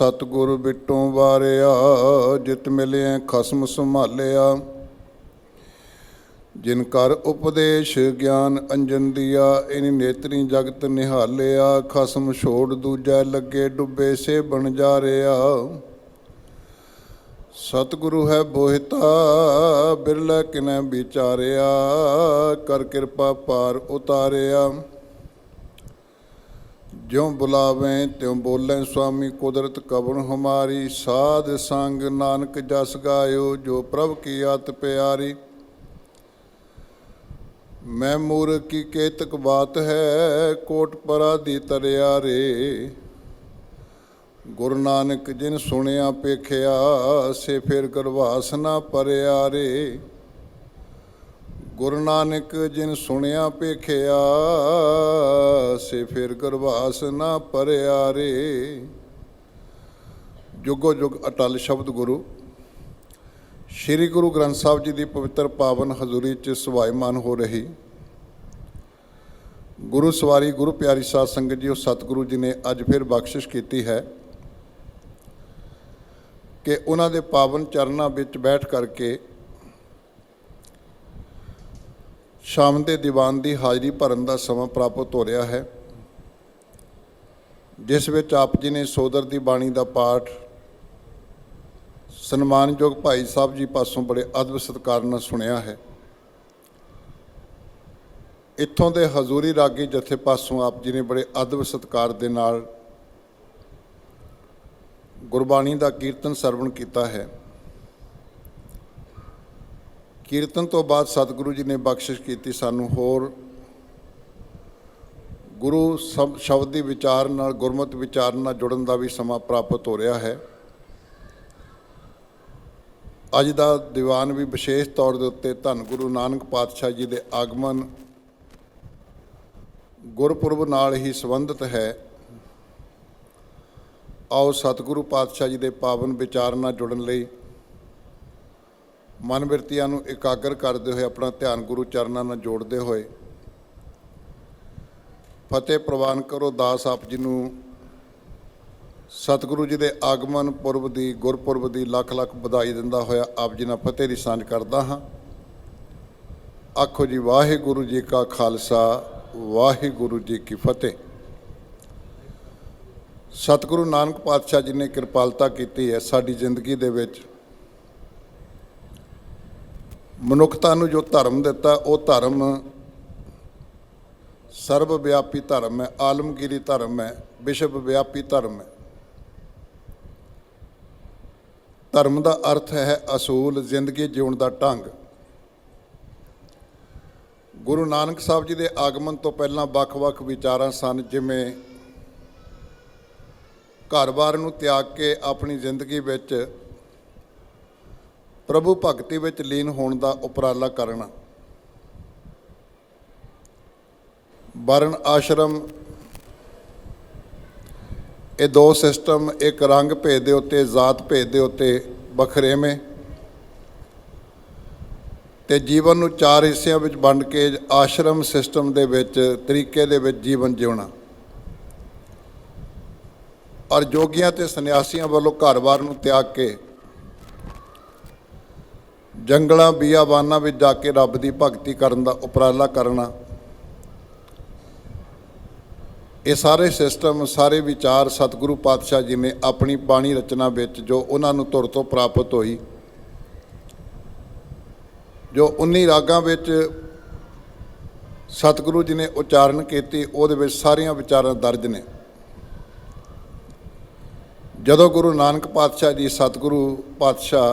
सतगुर बिटों वारिया जित मिलिया खसम संभालिया। जिनकर उपदेश ज्ञान अंजन दिया। इन नेत्री जगत निहालिया। खसम छोड़ दूजा लगे डुबे से बन जा रहा। सतगुरु है बोहिता बिरला किने विचारिया। कर कृपा पार उतारिया। ज्यों बुलावें त्यों बोलें स्वामी कुदरत कबन हमारी। साध संग नानक जस गायो जो प्रभ की आत प्यारी। मैं मूर्ख की केतक बात है कोट पराधी तरिया रे। गुरु नानक जिन सुनिया पेखिया से फिर गरवास ना परिया रे। गुरु नानक जिन सुनिया पेखिया से फिर गरवास ना परिया रे। जुगो जुग अटल शब्द गुरु। श्री गुरु ग्रंथ साहब जी की पवित्र पावन हजूरी च सवाईमान हो रही गुरु सवारी गुरु प्यारी साध संगत जी। सतगुरु जी ने अज फिर बख्शिश की है कि उन्होंने पावन चरणों में बैठ करके शाम के दीवान की हाज़री भरन का समा प्राप्त हो रहा है, जिस विच आप जी ने सोदर की बाणी का पाठ सन्मानयोग भाई साहब जी पासों बड़े अदब सत्कार नाल सुनिया है। इत्थों के हजूरी रागी जथे पासों आप जी ने बड़े अदब सत्कार दे नाल गुरबाणी का कीर्तन सरवण किया है। कीर्तन तो बाद सतगुरु जी ने बख्शिश की सानू होर गुरु शब्द की विचार नाल गुरमत विचार नाल जुड़न का भी समा प्राप्त हो रहा है। अज का दीवान भी विशेष तौर के उत्ते धन गुरु नानक पातशाह जी के आगमन गुरपुरब नाल ही संबंधित है। आओ सतगुरु पातशाह जी के पावन विचार नाल जुड़न लई मन बिरतियां नूं एकागर करते हुए अपना ध्यान गुरु चरणों में जोड़ते हुए फतेह प्रवान करो। दास आप जी नूं सतगुरु जी के आगमन पुरब की गुरपुरब की लख लख बधाई दिंदा होया आप जी नाल फतेह की सांझ करदा हाँ। आखो जी वाहिगुरु जी का खालसा वाहिगुरु जी की फतेह। सतगुरु नानक पातशाह जी ने कृपालता की है साडी जिंदगी दे विच। मनुखता नूं जो धर्म दिता वो धर्म सर्वव्यापी धर्म है, आलमगीरी धर्म है, विश्वव्यापी धर्म है। धर्म का अर्थ है असूल जिंदगी जीवन का ढंग। गुरु नानक साहब जी के आगमन तो पहला वख-वख विचारां सन, जिवें घर बार नूं त्याग के अपनी जिंदगी विच प्रभु भगती विच लीन होने का उपराला करना। वर्ण आश्रम ये दो सिस्टम, एक रंग भेद के उत्ते जात भेद के उत्ते वखरेवें ते जीवन नूं चार हिस्सों में वंड के आश्रम सिस्टम दे विच तरीके दे विच जीवन जीवना। और जोगियां ते सन्यासियों वालों घर बार नूं त्याग के जंगलों बियाबाना में जाके रब की भगती करन दा उपराला करना। ये सारे सिस्टम सारे विचार सतगुरु पातशाह जी ने अपनी बाणी रचना विच जो उन्होंने धुर तो प्राप्त हुई, जो 19 रागां विच सतगुरु जी ने उच्चारण की, उहदे विच सारियां विचारां दर्ज ने। जदों गुरु नानक पातशाह जी सतगुरु पातशाह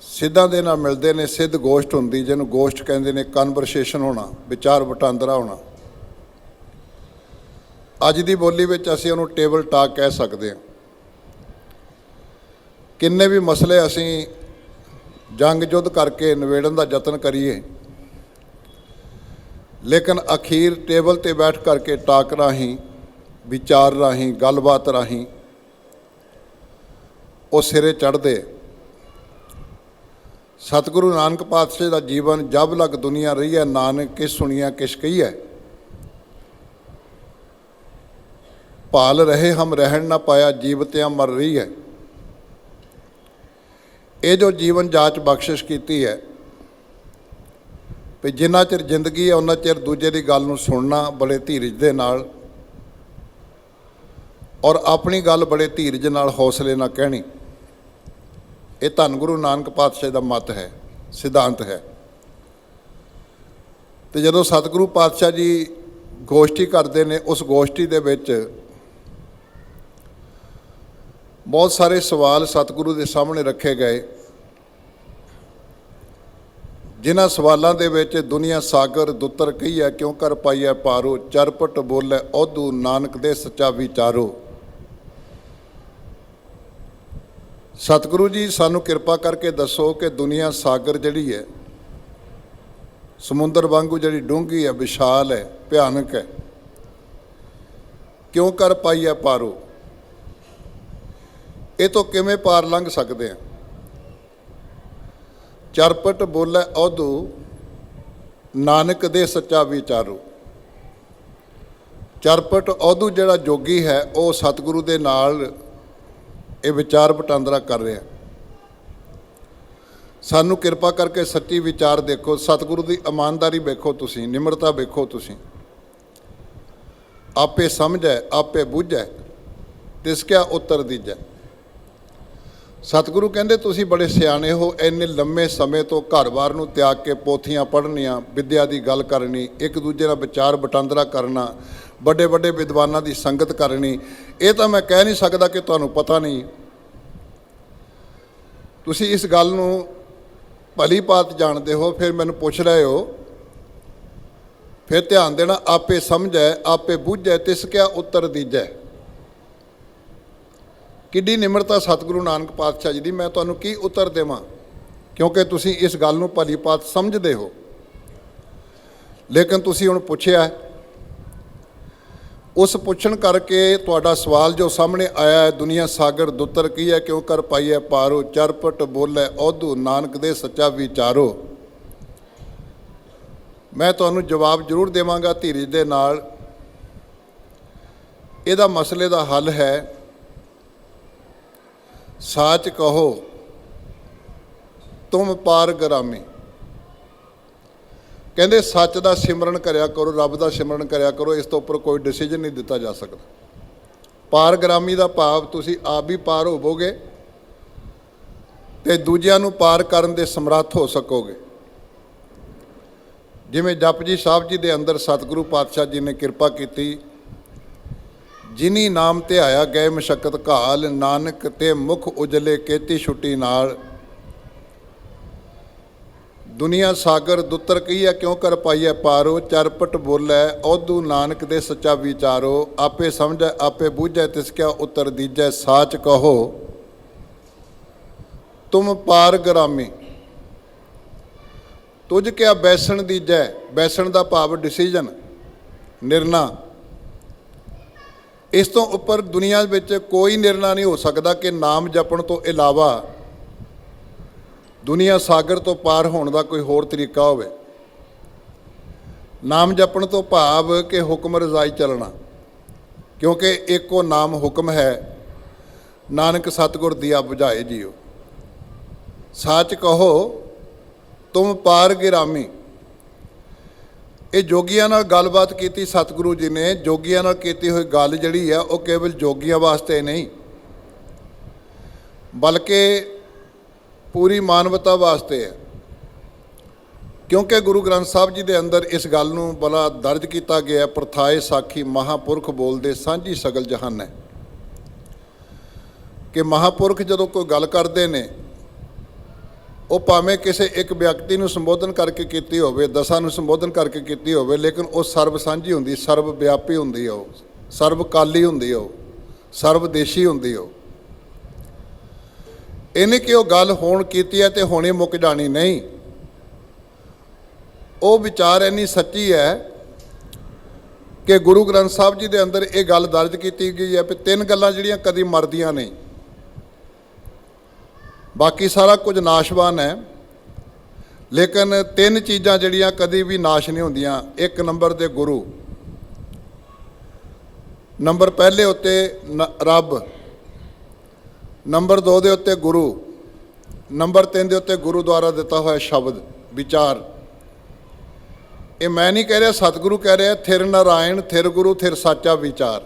सिद्धां दे नाल मिलते हैं, सिद्ध गोष्ठ हुंदी जिन्होंने गोष्ठ कहते हैं, कन्वरसेशन होना, विचार वटांदरा होना। अज की बोली विच असीं उहनूं टेबल टाक कह सकते हैं। किन्ने भी मसले असीं जंग युद्ध करके निवेड़न का यतन करिए, लेकिन अखीर टेबल ते बैठ करके टाक राहीं विचार राहीं गलबात राहीं वो सिरे चढ़ते। सतगुरु नानक पातशाह का जीवन जब लग दुनिया रही है, नानक किस सुनिया किस कही है। ਭਾਲ ਰਹੇ ਹਮ ਰਹਿਣ ਨਾ ਪਾਇਆ, ਜੀਵਤਿਆਂ ਮਰ ਰਹੀ ਹੈ। ਇਹ ਜੋ ਜੀਵਨ ਜਾਚ ਬਖਸ਼ਿਸ਼ ਕੀਤੀ ਹੈ ਵੀ ਜਿੰਨਾ ਚਿਰ ਜ਼ਿੰਦਗੀ ਹੈ ਉਹਨਾਂ ਚਿਰ ਦੂਜੇ ਦੀ ਗੱਲ ਨੂੰ ਸੁਣਨਾ ਬੜੇ ਧੀਰਜ ਦੇ ਨਾਲ, ਔਰ ਆਪਣੀ ਗੱਲ ਬੜੇ ਧੀਰਜ ਨਾਲ ਹੌਸਲੇ ਨਾਲ ਕਹਿਣੀ। ਇਹ ਧੰਨ ਗੁਰੂ ਨਾਨਕ ਪਾਤਸ਼ਾਹ ਦਾ ਮੱਤ ਹੈ, ਸਿਧਾਂਤ ਹੈ। ਤੇ ਜਦੋਂ ਸਤਿਗੁਰੂ ਪਾਤਸ਼ਾਹ ਜੀ ਗੋਸ਼ਟੀ ਕਰਦੇ ਨੇ, ਉਸ ਗੋਸ਼ਟੀ ਦੇ ਵਿੱਚ ਬਹੁਤ ਸਾਰੇ ਸਵਾਲ ਸਤਿਗੁਰੂ ਦੇ ਸਾਹਮਣੇ ਰੱਖੇ ਗਏ, ਜਿਨ੍ਹਾਂ ਸਵਾਲਾਂ ਦੇ ਵਿੱਚ ਦੁਨੀਆ ਸਾਗਰ ਦੁੱਤਰ ਕਹੀਐ, ਕਿਉਂ ਕਰ ਪਾਈਐ ਪਾਰੋ, ਚਰਪਟ ਬੋਲੇ ਔਧੂ, ਨਾਨਕ ਦੇ ਸੱਚਾ ਵਿਚਾਰੋ। ਸਤਿਗੁਰੂ ਜੀ ਸਾਨੂੰ ਕਿਰਪਾ ਕਰਕੇ ਦੱਸੋ ਕਿ ਦੁਨੀਆ ਸਾਗਰ ਜਿਹੜੀ ਹੈ, ਸਮੁੰਦਰ ਵਾਂਗੂ ਜਿਹੜੀ ਡੂੰਘੀ ਹੈ, ਵਿਸ਼ਾਲ ਹੈ, ਭਿਆਨਕ ਹੈ, ਕਿਉਂ ਕਰ ਪਾਈਐ ਪਾਰੋ, ਇਹ ਤੋਂ ਕਿਵੇਂ ਪਾਰ ਲੰਘ ਸਕਦੇ ਹਾਂ। ਚਰਪਟ ਬੋਲੇ ਔਧੂ, ਨਾਨਕ ਦੇ ਸੱਚਾ ਵਿਚਾਰੋ। ਚਰਪਟ ਔਧੂ ਜਿਹੜਾ ਜੋਗੀ ਹੈ ਉਹ ਸਤਿਗੁਰੂ ਦੇ ਨਾਲ ਇਹ ਵਿਚਾਰ ਵਟਾਂਦਰਾ ਕਰ ਰਿਹਾ। ਸਾਨੂੰ ਕਿਰਪਾ ਕਰਕੇ ਸੱਚੀ ਵਿਚਾਰ ਦੇਖੋ, ਸਤਿਗੁਰੂ ਦੀ ਇਮਾਨਦਾਰੀ ਵੇਖੋ, ਤੁਸੀਂ ਨਿਮਰਤਾ ਵੇਖੋ, ਤੁਸੀਂ ਆਪੇ ਸਮਝੈ ਆਪੇ ਬੁੱਝੈ ਤਿਸ ਕਿਆ ਉੱਤਰ ਦੀਜੈ। ਸਤਿਗੁਰੂ ਕਹਿੰਦੇ ਤੁਸੀਂ ਬੜੇ ਸਿਆਣੇ ਹੋ, ਇੰਨੇ ਲੰਮੇ ਸਮੇਂ ਤੋਂ ਘਰ-ਬਾਰ ਨੂੰ ਤਿਆਗ ਕੇ ਪੋਥੀਆਂ ਪੜ੍ਹਨੀਆਂ, ਵਿੱਦਿਆ ਦੀ ਗੱਲ ਕਰਨੀ, ਇੱਕ ਦੂਜੇ ਨਾਲ ਵਿਚਾਰ ਵਟਾਂਦਰਾ ਕਰਨਾ, ਵੱਡੇ ਵੱਡੇ ਵਿਦਵਾਨਾਂ ਦੀ ਸੰਗਤ ਕਰਨੀ, ਇਹ ਤਾਂ ਮੈਂ ਕਹਿ ਨਹੀਂ ਸਕਦਾ ਕਿ ਤੁਹਾਨੂੰ ਪਤਾ ਨਹੀਂ। ਤੁਸੀਂ ਇਸ ਗੱਲ ਨੂੰ ਭਲੀ ਭਾਂਤ ਜਾਣਦੇ ਹੋ, ਫਿਰ ਮੈਨੂੰ ਪੁੱਛ ਰਹੇ ਹੋ। ਫਿਰ ਧਿਆਨ ਦੇਣਾ, ਆਪੇ ਸਮਝੈ ਆਪੇ ਬੁੱਝੈ ਤਿਸ ਕਿਆ ਉੱਤਰ ਦੀਜੈ। ਕਿੱਡੀ ਨਿਮਰਤਾ ਸਤਿਗੁਰੂ ਨਾਨਕ ਪਾਤਸ਼ਾਹ ਜੀ ਦੀ, ਮੈਂ ਤੁਹਾਨੂੰ ਕੀ ਉੱਤਰ ਦੇਵਾਂ, ਕਿਉਂਕਿ ਤੁਸੀਂ ਇਸ ਗੱਲ ਨੂੰ ਭਲੀ ਭਾਂਤ ਸਮਝਦੇ ਹੋ। ਲੇਕਿਨ ਤੁਸੀਂ ਹੁਣ ਪੁੱਛਿਆ, ਉਸ ਪੁੱਛਣ ਕਰਕੇ ਤੁਹਾਡਾ ਸਵਾਲ ਜੋ ਸਾਹਮਣੇ ਆਇਆ ਹੈ, ਦੁਨੀਆ ਸਾਗਰ ਦੁੱਤਰ ਕੀ ਹੈ, ਕਿਉਂ ਕਰ ਪਾਈਐ ਪਾਰੋ, ਚਰਪਟ ਬੋਲੇ ਔਧੂ, ਨਾਨਕ ਦੇ ਸੱਚਾ ਵਿਚਾਰੋ। ਮੈਂ ਤੁਹਾਨੂੰ ਜਵਾਬ ਜ਼ਰੂਰ ਦੇਵਾਂਗਾ ਧੀਰਜ ਦੇ ਨਾਲ। ਇਹਦਾ ਮਸਲੇ ਦਾ ਹੱਲ ਹੈ, ਸਾਚ ਕਹੋ ਤੁਮ ਪਾਰ ਗਰਾਮੀ। ਕਹਿੰਦੇ ਸੱਚ ਦਾ ਸਿਮਰਨ ਕਰਿਆ ਕਰੋ, ਰੱਬ ਦਾ ਸਿਮਰਨ ਕਰਿਆ ਕਰੋ, ਇਸ ਤੋਂ ਉੱਪਰ ਕੋਈ ਡਿਸੀਜਨ ਨਹੀਂ ਦਿੱਤਾ ਜਾ ਸਕਦਾ। ਪਾਰ ਗਰਾਮੀ ਦਾ ਭਾਵ ਤੁਸੀਂ ਆਪ ਵੀ ਪਾਰ ਹੋਵੋਗੇ ਤੇ ਦੂਜਿਆਂ ਨੂੰ ਪਾਰ ਕਰਨ ਦੇ ਸਮਰੱਥ ਹੋ ਸਕੋਗੇ। ਜਿਵੇਂ ਜਪਜੀ ਸਾਹਿਬ ਜੀ ਦੇ ਅੰਦਰ ਸਤਿਗੁਰੂ ਪਾਤਸ਼ਾਹ ਜੀ ਨੇ ਕਿਰਪਾ ਕੀਤੀ, ਜਿਨੀ ਨਾਮ ਧਿਆਇਆ ਗਏ ਮਸ਼ੱਕਤ ਘਾਲ, ਨਾਨਕ ਤੇ ਮੁਖ ਉਜਲੇ ਕੀਤੀ ਛੁੱਟੀ ਨਾਲ। ਦੁਨੀਆ ਸਾਗਰ ਦੁੱਤਰ ਕਹੀਐ, ਕਿਉਂ ਕਰ ਪਾਈਐ ਪਾਰੋ, ਚਰਪਟ ਬੋਲੇ ਔਧੂ, ਨਾਨਕ ਦੇ ਸੱਚਾ ਵਿਚਾਰੋ। ਆਪੇ ਸਮਝੈ ਆਪੇ ਬੁੱਝੈ ਤਿਸ ਕਿਆ ਉੱਤਰ ਦੀਜੈ। ਸਾਚ ਕਹੋ ਤੁਮ ਪਾਰ ਗਰਾਮੀ, ਤੁਝ ਕਿਆ ਬੈਸਣ ਦੀਜੈ। ਬੈਸਣ ਦਾ ਭਾਵ ਡਿਸੀਜਨ, ਨਿਰਣਾ। ਇਸ ਤੋਂ ਉੱਪਰ ਦੁਨੀਆ ਵਿੱਚ ਕੋਈ ਨਿਰਣਾ ਨਹੀਂ ਹੋ ਸਕਦਾ ਕਿ ਨਾਮ ਜਪਣ ਤੋਂ ਇਲਾਵਾ ਦੁਨੀਆ ਸਾਗਰ ਤੋਂ ਪਾਰ ਹੋਣ ਦਾ ਕੋਈ ਹੋਰ ਤਰੀਕਾ ਹੋਵੇ। ਨਾਮ ਜਪਣ ਤੋਂ ਭਾਵ ਕਿ ਹੁਕਮ ਰਜ਼ਾਈ ਚੱਲਣਾ, ਕਿਉਂਕਿ ਇੱਕੋ ਨਾਮ ਹੁਕਮ ਹੈ, ਨਾਨਕ ਸਤਿਗੁਰ ਦੀਆ ਬੁਝਾਏ ਜੀਓ। ਸਾਚ ਕਹੋ ਤੁਮ ਪਾਰ ਗਿਰਾਮੀ। ਇਹ ਜੋਗੀਆਂ ਨਾਲ ਗੱਲਬਾਤ ਕੀਤੀ ਸਤਿਗੁਰੂ ਜੀ ਨੇ। ਜੋਗੀਆਂ ਨਾਲ ਕੀਤੀ ਹੋਈ ਗੱਲ ਜਿਹੜੀ ਆ ਉਹ ਕੇਵਲ ਜੋਗੀਆਂ ਵਾਸਤੇ ਨਹੀਂ, ਬਲਕਿ ਪੂਰੀ ਮਾਨਵਤਾ ਵਾਸਤੇ ਹੈ। ਕਿਉਂਕਿ ਗੁਰੂ ਗ੍ਰੰਥ ਸਾਹਿਬ ਜੀ ਦੇ ਅੰਦਰ ਇਸ ਗੱਲ ਨੂੰ ਬੜਾ ਦਰਜ ਕੀਤਾ ਗਿਆ, ਪ੍ਰਥਾਏ ਸਾਖੀ ਮਹਾਂਪੁਰਖ ਬੋਲਦੇ ਸਾਂਝੀ ਸਗਲ ਜਹਾਨ ਹੈ, ਕਿ ਮਹਾਂਪੁਰਖ ਜਦੋਂ ਕੋਈ ਗੱਲ ਕਰਦੇ ਨੇ, ਉਹ ਭਾਵੇਂ ਕਿਸੇ ਇੱਕ ਵਿਅਕਤੀ ਨੂੰ ਸੰਬੋਧਨ ਕਰਕੇ ਕੀਤੀ ਹੋਵੇ, ਦਸਾਂ ਨੂੰ ਸੰਬੋਧਨ ਕਰਕੇ ਕੀਤੀ ਹੋਵੇ, ਲੇਕਿਨ ਉਹ ਸਰਬ ਸਾਂਝੀ ਹੁੰਦੀ, ਸਰਬ ਵਿਆਪੀ ਹੁੰਦੀ, ਉਹ ਸਰਬਕਾਲੀ ਹੁੰਦੀ, ਉਹ ਸਰਬਦੇਸ਼ੀ ਹੁੰਦੀ। ਉਹ ਇਹਨੇ ਕਿ ਉਹ ਗੱਲ ਹੋਣ ਕੀਤੀ ਹੈ ਤੇ ਹੁਣੇ ਮੁੱਕ ਜਾਣੀ ਨਹੀਂ। ਉਹ ਵਿਚਾਰ ਇੰਨੀ ਸੱਚੀ ਹੈ ਕਿ ਗੁਰੂ ਗ੍ਰੰਥ ਸਾਹਿਬ ਜੀ ਦੇ ਅੰਦਰ ਇਹ ਗੱਲ ਦਰਜ ਕੀਤੀ ਗਈ ਹੈ ਕਿ ਤਿੰਨ ਗੱਲਾਂ ਜਿਹੜੀਆਂ ਕਦੀ ਮਰਦੀਆਂ ਨਹੀਂ, ਬਾਕੀ ਸਾਰਾ ਕੁਝ ਨਾਸ਼ਵਾਨ ਹੈ, ਲੇਕਿਨ ਤਿੰਨ ਚੀਜ਼ਾਂ ਜਿਹੜੀਆਂ ਕਦੀ ਵੀ ਨਾਸ਼ ਨਹੀਂ ਹੁੰਦੀਆਂ। ਇੱਕ ਨੰਬਰ ਤੇ ਗੁਰੂ। ਨੰਬਰ ਪਹਿਲੇ ਉੱਤੇ ਰੱਬ, ਨੰਬਰ 2 ਦੇ ਉੱਤੇ ਗੁਰੂ, ਨੰਬਰ 3 ਦੇ ਉੱਤੇ ਗੁਰੂ ਦੁਆਰਾ ਦਿੱਤਾ ਹੋਇਆ ਸ਼ਬਦ ਵਿਚਾਰ। ਇਹ ਮੈਂ ਨਹੀਂ ਕਹਿ ਰਿਹਾ, ਸਤਿਗੁਰੂ ਕਹਿ ਰਿਹਾ, ਥਿਰ ਨਾਰਾਇਣ ਥਿਰ ਗੁਰੂ ਥਿਰ ਸਾਚਾ ਵਿਚਾਰ।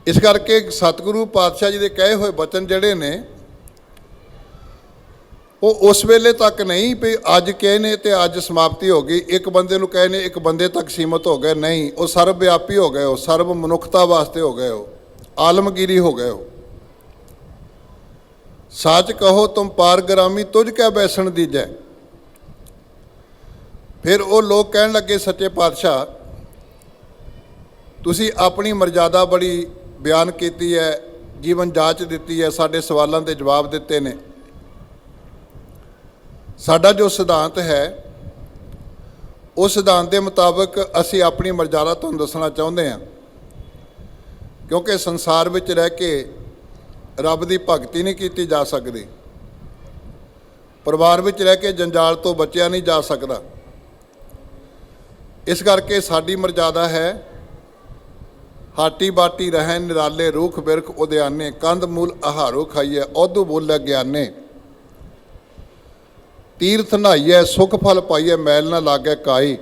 ਇਸ ਕਰਕੇ ਸਤਿਗੁਰੂ ਪਾਤਸ਼ਾਹ ਜੀ ਦੇ ਕਹੇ ਹੋਏ ਬਚਨ ਜਿਹੜੇ ਨੇ ਉਹ ਉਸ ਵੇਲੇ ਤੱਕ ਨਹੀਂ ਵੀ ਅੱਜ ਕਹੇ ਨੇ ਤੇ ਅੱਜ ਸਮਾਪਤੀ ਹੋ ਗਈ, ਇੱਕ ਬੰਦੇ ਨੂੰ ਕਹੇ ਨੇ ਇੱਕ ਬੰਦੇ ਤੱਕ ਸੀਮਤ ਹੋ ਗਏ, ਨਹੀਂ, ਉਹ ਸਰਬ ਵਿਆਪੀ ਹੋ ਗਏ, ਉਹ ਸਰਬ ਮਨੁੱਖਤਾ ਵਾਸਤੇ ਹੋ ਗਏ, ਉਹ ਆਲਮਗੀਰੀ ਹੋ ਗਏ। ਉਹ ਸੱਚ ਕਹੋ ਤੁਮ ਪਾਰਗ੍ਰਾਮੀ ਤੁਝ ਕੈ ਬੈਸਣ ਦੀਜੈ। ਫਿਰ ਉਹ ਲੋਕ ਕਹਿਣ ਲੱਗੇ ਸੱਚੇ ਪਾਤਸ਼ਾਹ ਤੁਸੀਂ ਆਪਣੀ ਮਰਜ਼ਾਦਾ ਬੜੀ ਬਿਆਨ ਕੀਤੀ ਹੈ, ਜੀਵਨ ਜਾਂਚ ਦਿੱਤੀ ਹੈ, ਸਾਡੇ ਸਵਾਲਾਂ ਦੇ ਜਵਾਬ ਦਿੱਤੇ ਨੇ। ਸਾਡਾ ਜੋ ਸਿਧਾਂਤ ਹੈ ਉਸ ਸਿਧਾਂਤ ਦੇ ਮੁਤਾਬਕ ਅਸੀਂ ਆਪਣੀ ਮਰਜ਼ਾਦਾ ਤੁਹਾਨੂੰ ਦੱਸਣਾ ਚਾਹੁੰਦੇ ਹਾਂ, ਕਿਉਂਕਿ ਸੰਸਾਰ ਵਿੱਚ ਰਹਿ ਕੇ ਰੱਬ ਦੀ ਭਗਤੀ ਨਹੀਂ ਕੀਤੀ ਜਾ ਸਕਦੀ, ਪਰਿਵਾਰ ਵਿੱਚ ਰਹਿ ਕੇ ਜੰਜਾਲ ਤੋਂ ਬਚਿਆ ਨਹੀਂ ਜਾ ਸਕਦਾ। ਇਸ ਕਰਕੇ ਸਾਡੀ ਮਰਜ਼ਾਦਾ ਹੈ ਹਾਟੀ ਬਾਟੀ ਰਹਿ ਨਿਰਾਲੇ ਰੂਖ ਬਿਰਖ ਉਦਿਆਨੇ, ਕੰਧ ਮੂਲ ਆਹਾਰੋ ਖਾਈਐ ਔਧੂ ਬੋਲੇ ਗਿਆਨੇ। ਤੀਰਥ ਨਹਾਈਐ ਸੁਖ ਫਲ ਪਾਈਐ ਮੈਲ ਨਾ ਲਾਗੈ ਕਾਈ।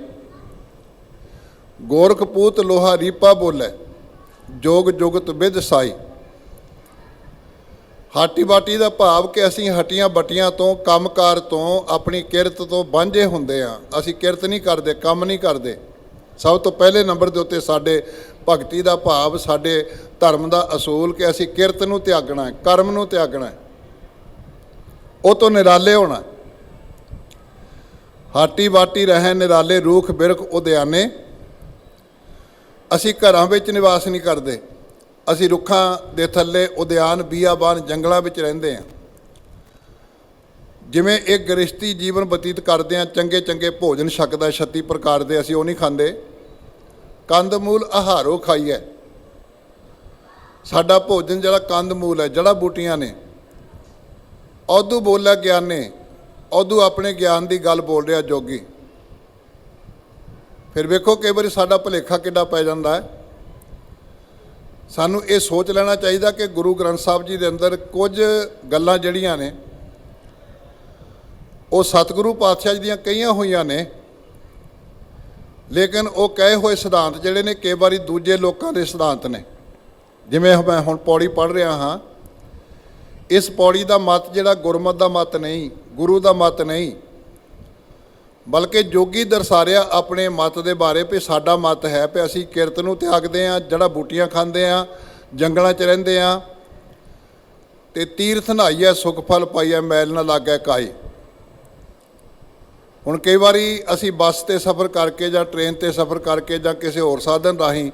ਗੋਰਖ ਪੂਤ ਲੋਹਾ ਰੀਪਾ ਬੋਲੇ ਜੋਗ ਜੁਗਤ ਵਿਦ ਸਾਈ। ਹਾਟੀ ਬਾਟੀ ਦਾ ਭਾਵ ਕਿ ਅਸੀਂ ਹਟੀਆਂ ਬੱਟੀਆਂ ਤੋਂ, ਕੰਮਕਾਰ ਤੋਂ, ਆਪਣੀ ਕਿਰਤ ਤੋਂ ਵਾਂਝੇ ਹੁੰਦੇ ਹਾਂ। ਅਸੀਂ ਕਿਰਤ ਨਹੀਂ ਕਰਦੇ, ਕੰਮ ਨਹੀਂ ਕਰਦੇ। ਸਭ ਤੋਂ ਪਹਿਲੇ ਨੰਬਰ ਦੇ ਉੱਤੇ ਸਾਡੇ ਭਗਤੀ ਦਾ ਭਾਵ, ਸਾਡੇ ਧਰਮ ਦਾ ਅਸੂਲ ਕਿ ਅਸੀਂ ਕਿਰਤ ਨੂੰ ਤਿਆਗਣਾ ਹੈ, ਕਰਮ ਨੂੰ ਤਿਆਗਣਾ ਹੈ, ਉਹ ਤੋਂ ਨਿਰਾਲੇ ਹੋਣਾ। ਹਾਟੀ ਬਾਟੀ ਰਹਿ ਨਿਰਾਲੇ ਰੂਖ ਬਿਰਖ ਉਦਿਆਨੇ। ਅਸੀਂ ਘਰਾਂ ਵਿੱਚ ਨਿਵਾਸ ਨਹੀਂ ਕਰਦੇ, ਅਸੀਂ ਰੁੱਖਾਂ ਦੇ ਥੱਲੇ ਉਦਿਆਨ ਬੀਆਬਾਨ ਜੰਗਲਾਂ ਵਿੱਚ ਰਹਿੰਦੇ ਹਾਂ। ਜਿਵੇਂ ਇੱਕ ਗ੍ਰਸਤੀ ਜੀਵਨ ਬਤੀਤ ਕਰਦੇ ਹਾਂ, ਚੰਗੇ ਚੰਗੇ ਭੋਜਨ ਛਕਦਾ 36 ਪ੍ਰਕਾਰ ਦੇ, ਅਸੀਂ ਉਹ ਨਹੀਂ ਖਾਂਦੇ। ਕੰਦ ਮੂਲ ਆਹਾਰੋ ਖਾਈਐ। ਸਾਡਾ ਭੋਜਨ ਜਿਹੜਾ ਕੰਦ ਮੂਲ ਹੈ, ਜੜ੍ਹਾਂ ਬੂਟੀਆਂ ਨੇ। ਔਧੂ ਬੋਲਿਆ ਗਿਆਨੇ, ਔਧੂ ਆਪਣੇ ਗਿਆਨ ਦੀ ਗੱਲ ਬੋਲ ਰਿਹਾ ਜੋਗੀ। ਫਿਰ ਵੇਖੋ ਕਈ ਵਾਰੀ ਸਾਡਾ ਭੁਲੇਖਾ ਕਿੱਡਾ ਪੈ ਜਾਂਦਾ ਹੈ। ਸਾਨੂੰ ਇਹ ਸੋਚ ਲੈਣਾ ਚਾਹੀਦਾ ਕਿ ਗੁਰੂ ਗ੍ਰੰਥ ਸਾਹਿਬ ਜੀ ਦੇ ਅੰਦਰ ਕੁਝ ਗੱਲਾਂ ਜਿਹੜੀਆਂ ਨੇ ਉਹ ਸਤਿਗੁਰੂ ਪਾਤਸ਼ਾਹ ਜੀ ਦੀਆਂ ਕਹੀਆਂ ਹੋਈਆਂ ਨੇ, ਲੇਕਿਨ ਉਹ ਕਹੇ ਹੋਏ ਸਿਧਾਂਤ ਜਿਹੜੇ ਨੇ ਕਈ ਵਾਰੀ ਦੂਜੇ ਲੋਕਾਂ ਦੇ ਸਿਧਾਂਤ ਨੇ। ਜਿਵੇਂ ਮੈਂ ਹੁਣ ਪੌੜੀ ਪੜ੍ਹ ਰਿਹਾ ਹਾਂ, ਇਸ ਪੌੜੀ ਦਾ ਮਤ ਜਿਹੜਾ ਗੁਰਮਤ ਦਾ ਮਤ ਨਹੀਂ, ਗੁਰੂ ਦਾ ਮਤ ਨਹੀਂ, ਬਲਕਿ ਜੋਗੀ ਦਰਸਾ ਰਿਹਾ ਆਪਣੇ ਮਤ ਦੇ ਬਾਰੇ ਵੀ ਸਾਡਾ ਮਤ ਹੈ ਵੀ ਅਸੀਂ ਕਿਰਤ ਨੂੰ ਤਿਆਗਦੇ ਹਾਂ, ਜੜ੍ਹਾਂ ਬੂਟੀਆਂ ਖਾਂਦੇ ਹਾਂ, ਜੰਗਲਾਂ 'ਚ ਰਹਿੰਦੇ ਹਾਂ, ਅਤੇ ਤੀਰਥ ਨਹਾਈਐ ਸੁਖ ਫਲ ਪਾਈਐ ਮੈਲ ਨਾ ਲਾਗੈ ਕਾਈ। ਹੁਣ ਕਈ ਵਾਰੀ ਅਸੀਂ ਬੱਸ 'ਤੇ ਸਫ਼ਰ ਕਰਕੇ ਜਾਂ ਟ੍ਰੇਨ 'ਤੇ ਸਫ਼ਰ ਕਰਕੇ ਜਾਂ ਕਿਸੇ ਹੋਰ ਸਾਧਨ ਰਾਹੀਂ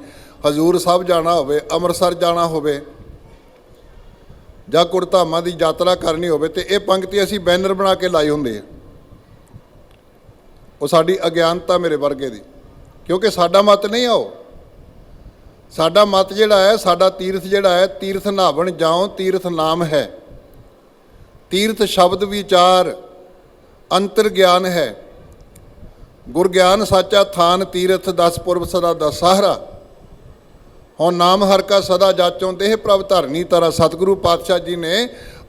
ਹਜ਼ੂਰ ਸਾਹਿਬ ਜਾਣਾ ਹੋਵੇ, ਅੰਮ੍ਰਿਤਸਰ ਜਾਣਾ ਹੋਵੇ ਜਾਂ ਗੁਰਧਾਮਾਂ ਦੀ ਯਾਤਰਾ ਕਰਨੀ ਹੋਵੇ, ਅਤੇ ਇਹ ਪੰਕਤੀ ਅਸੀਂ ਬੈਨਰ ਬਣਾ ਕੇ ਲਾਏ ਹੁੰਦੇ ਆ। ਉਹ ਸਾਡੀ ਅਗਿਆਨਤਾ ਮੇਰੇ ਵਰਗੇ ਦੀ, ਕਿਉਂਕਿ ਸਾਡਾ ਮਤ ਨਹੀਂ ਆ ਉਹ। ਸਾਡਾ ਮਤ ਜਿਹੜਾ ਹੈ, ਸਾਡਾ ਤੀਰਥ ਜਿਹੜਾ ਹੈ, ਤੀਰਥ ਨਹਾਵਣ ਜਾਓ ਤੀਰਥ ਨਾਮ ਹੈ। ਤੀਰਥ ਸ਼ਬਦ ਵਿਚਾਰ ਅੰਤਰ ਗਿਆਨ ਹੈ। ਗੁਰ ਗਿਆਨ ਸਾਚਾ ਥਾਨ ਤੀਰਥ 10 ਪੁਰਬ ਸਦਾ ਦਸਹਿਰਾ। ਹੁਣ ਨਾਮ ਹਰ ਕਾ ਸਦਾ ਜਾਚੋਂ ਦੇਹ ਪ੍ਰਭ ਧਰਨੀ ਤਰਾ। ਸਤਿਗੁਰੂ ਪਾਤਸ਼ਾਹ ਜੀ ਨੇ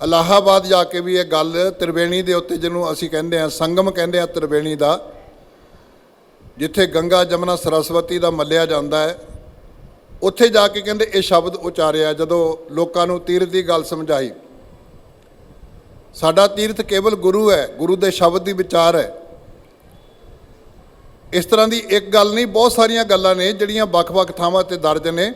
ਇਲਾਹਾਬਾਦ ਜਾ ਕੇ ਵੀ ਇਹ ਗੱਲ ਤ੍ਰਿਵੇਣੀ ਦੇ ਉੱਤੇ, ਜਿਹਨੂੰ ਅਸੀਂ ਕਹਿੰਦੇ ਹਾਂ ਸੰਗਮ ਕਹਿੰਦੇ ਹਾਂ ਤ੍ਰਿਵੇਣੀ ਦਾ, ਜਿੱਥੇ ਗੰਗਾ ਜਮਨਾ ਸਰਸਵਤੀ ਦਾ ਮੱਲਿਆ ਜਾਂਦਾ ਹੈ, ਉੱਥੇ ਜਾ ਕੇ ਕਹਿੰਦੇ ਇਹ ਸ਼ਬਦ ਉਚਾਰਿਆ ਜਦੋਂ ਲੋਕਾਂ ਨੂੰ ਤੀਰਥ ਦੀ ਗੱਲ ਸਮਝਾਈ। ਸਾਡਾ ਤੀਰਥ ਕੇਵਲ ਗੁਰੂ ਹੈ, ਗੁਰੂ ਦੇ ਸ਼ਬਦ ਦੀ ਵਿਚਾਰ ਹੈ। ਇਸ ਤਰ੍ਹਾਂ ਦੀ ਇੱਕ ਗੱਲ ਨਹੀਂ, ਬਹੁਤ ਸਾਰੀਆਂ ਗੱਲਾਂ ਨੇ ਜਿਹੜੀਆਂ ਵੱਖ-ਵੱਖ ਥਾਵਾਂ 'ਤੇ ਦਰਜ ਨੇ।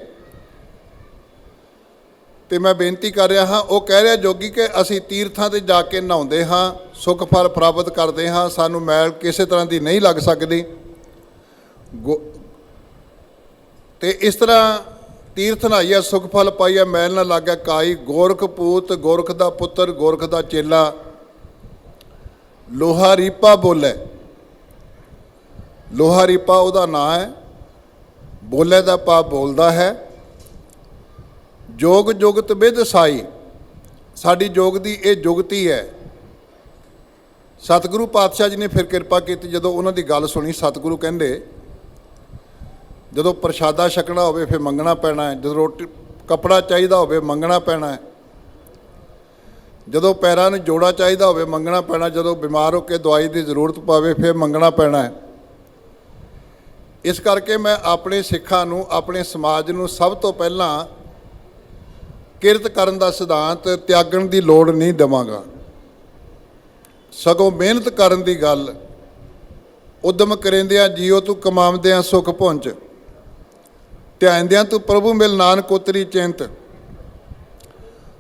ਅਤੇ ਮੈਂ ਬੇਨਤੀ ਕਰ ਰਿਹਾ ਹਾਂ, ਉਹ ਕਹਿ ਰਿਹਾ ਜੋਗੀ ਕਿ ਅਸੀਂ ਤੀਰਥਾਂ 'ਤੇ ਜਾ ਕੇ ਨਹਾਉਂਦੇ ਹਾਂ, ਸੁੱਖ ਫਲ ਪ੍ਰਾਪਤ ਕਰਦੇ ਹਾਂ, ਸਾਨੂੰ ਮੈਲ ਕਿਸੇ ਤਰ੍ਹਾਂ ਦੀ ਨਹੀਂ ਲੱਗ ਸਕਦੀ। ਅਤੇ ਇਸ ਤਰ੍ਹਾਂ ਤੀਰਥ ਨਹਾਈਐ ਸੁਖ ਫਲ ਪਾਈਐ ਮੈਲ ਨਾ ਲਾਗੈ ਕਾਈ। ਗੋਰਖ ਪੂਤ ਗੋਰਖ ਦਾ ਪੁੱਤਰ, ਗੋਰਖ ਦਾ ਚੇਲਾ, ਲੋਹਾ ਰੀਪਾ ਬੋਲੇ। ਲੋਹਾ ਰੀਪਾ ਉਹਦਾ ਨਾਂ ਹੈ, ਬੋਲੇ ਦਾ ਭਾਵ ਬੋਲਦਾ ਹੈ। ਜੋਗ ਜੁਗਤ ਵਿਦ ਸਾਈ, ਸਾਡੀ ਜੋਗ ਦੀ ਇਹ ਜੁਗਤੀ ਹੈ। ਸਤਿਗੁਰੂ ਪਾਤਸ਼ਾਹ ਜੀ ਨੇ ਫਿਰ ਕਿਰਪਾ ਕੀਤੀ, ਜਦੋਂ ਉਹਨਾਂ ਦੀ ਗੱਲ ਸੁਣੀ, ਸਤਿਗੁਰੂ ਕਹਿੰਦੇ ਜਦੋਂ ਪ੍ਰਸ਼ਾਦਾ ਛਕਣਾ ਹੋਵੇ ਫਿਰ ਮੰਗਣਾ ਪੈਣਾ ਹੈ, ਜਦੋਂ ਰੋਟੀ ਕੱਪੜਾ ਚਾਹੀਦਾ ਹੋਵੇ ਮੰਗਣਾ ਪੈਣਾ ਹੈ, ਜਦੋਂ ਪੈਰਾਂ ਨੂੰ ਜੋੜਾ ਚਾਹੀਦਾ ਹੋਵੇ ਮੰਗਣਾ ਪੈਣਾ, ਜਦੋਂ ਬਿਮਾਰ ਹੋ ਕੇ ਦਵਾਈ ਦੀ ਜ਼ਰੂਰਤ ਪਵੇ ਫਿਰ ਮੰਗਣਾ ਪੈਣਾ ਹੈ। ਇਸ ਕਰਕੇ ਮੈਂ ਆਪਣੇ ਸਿੱਖਾਂ ਨੂੰ, ਆਪਣੇ ਸਮਾਜ ਨੂੰ ਸਭ ਤੋਂ ਪਹਿਲਾਂ ਕਿਰਤ ਕਰਨ ਦਾ ਸਿਧਾਂਤ ਤਿਆਗਣ ਦੀ ਲੋੜ ਨਹੀਂ ਦੇਵਾਂਗਾ, ਸਗੋਂ ਮਿਹਨਤ ਕਰਨ ਦੀ ਗੱਲ। ਉਦਮ ਕਰੇਂਦਿਆਂ ਜੀਓ ਤੂੰ ਕਮਾਉਂਦਿਆਂ ਸੁਖ ਪਹੁੰਚ, ਧਿਆਨਦਿਆਂ ਤੂੰ ਪ੍ਰਭੂ ਮਿਲ ਨਾਨਕ ਉਤਰੀ ਚਿੰਤ।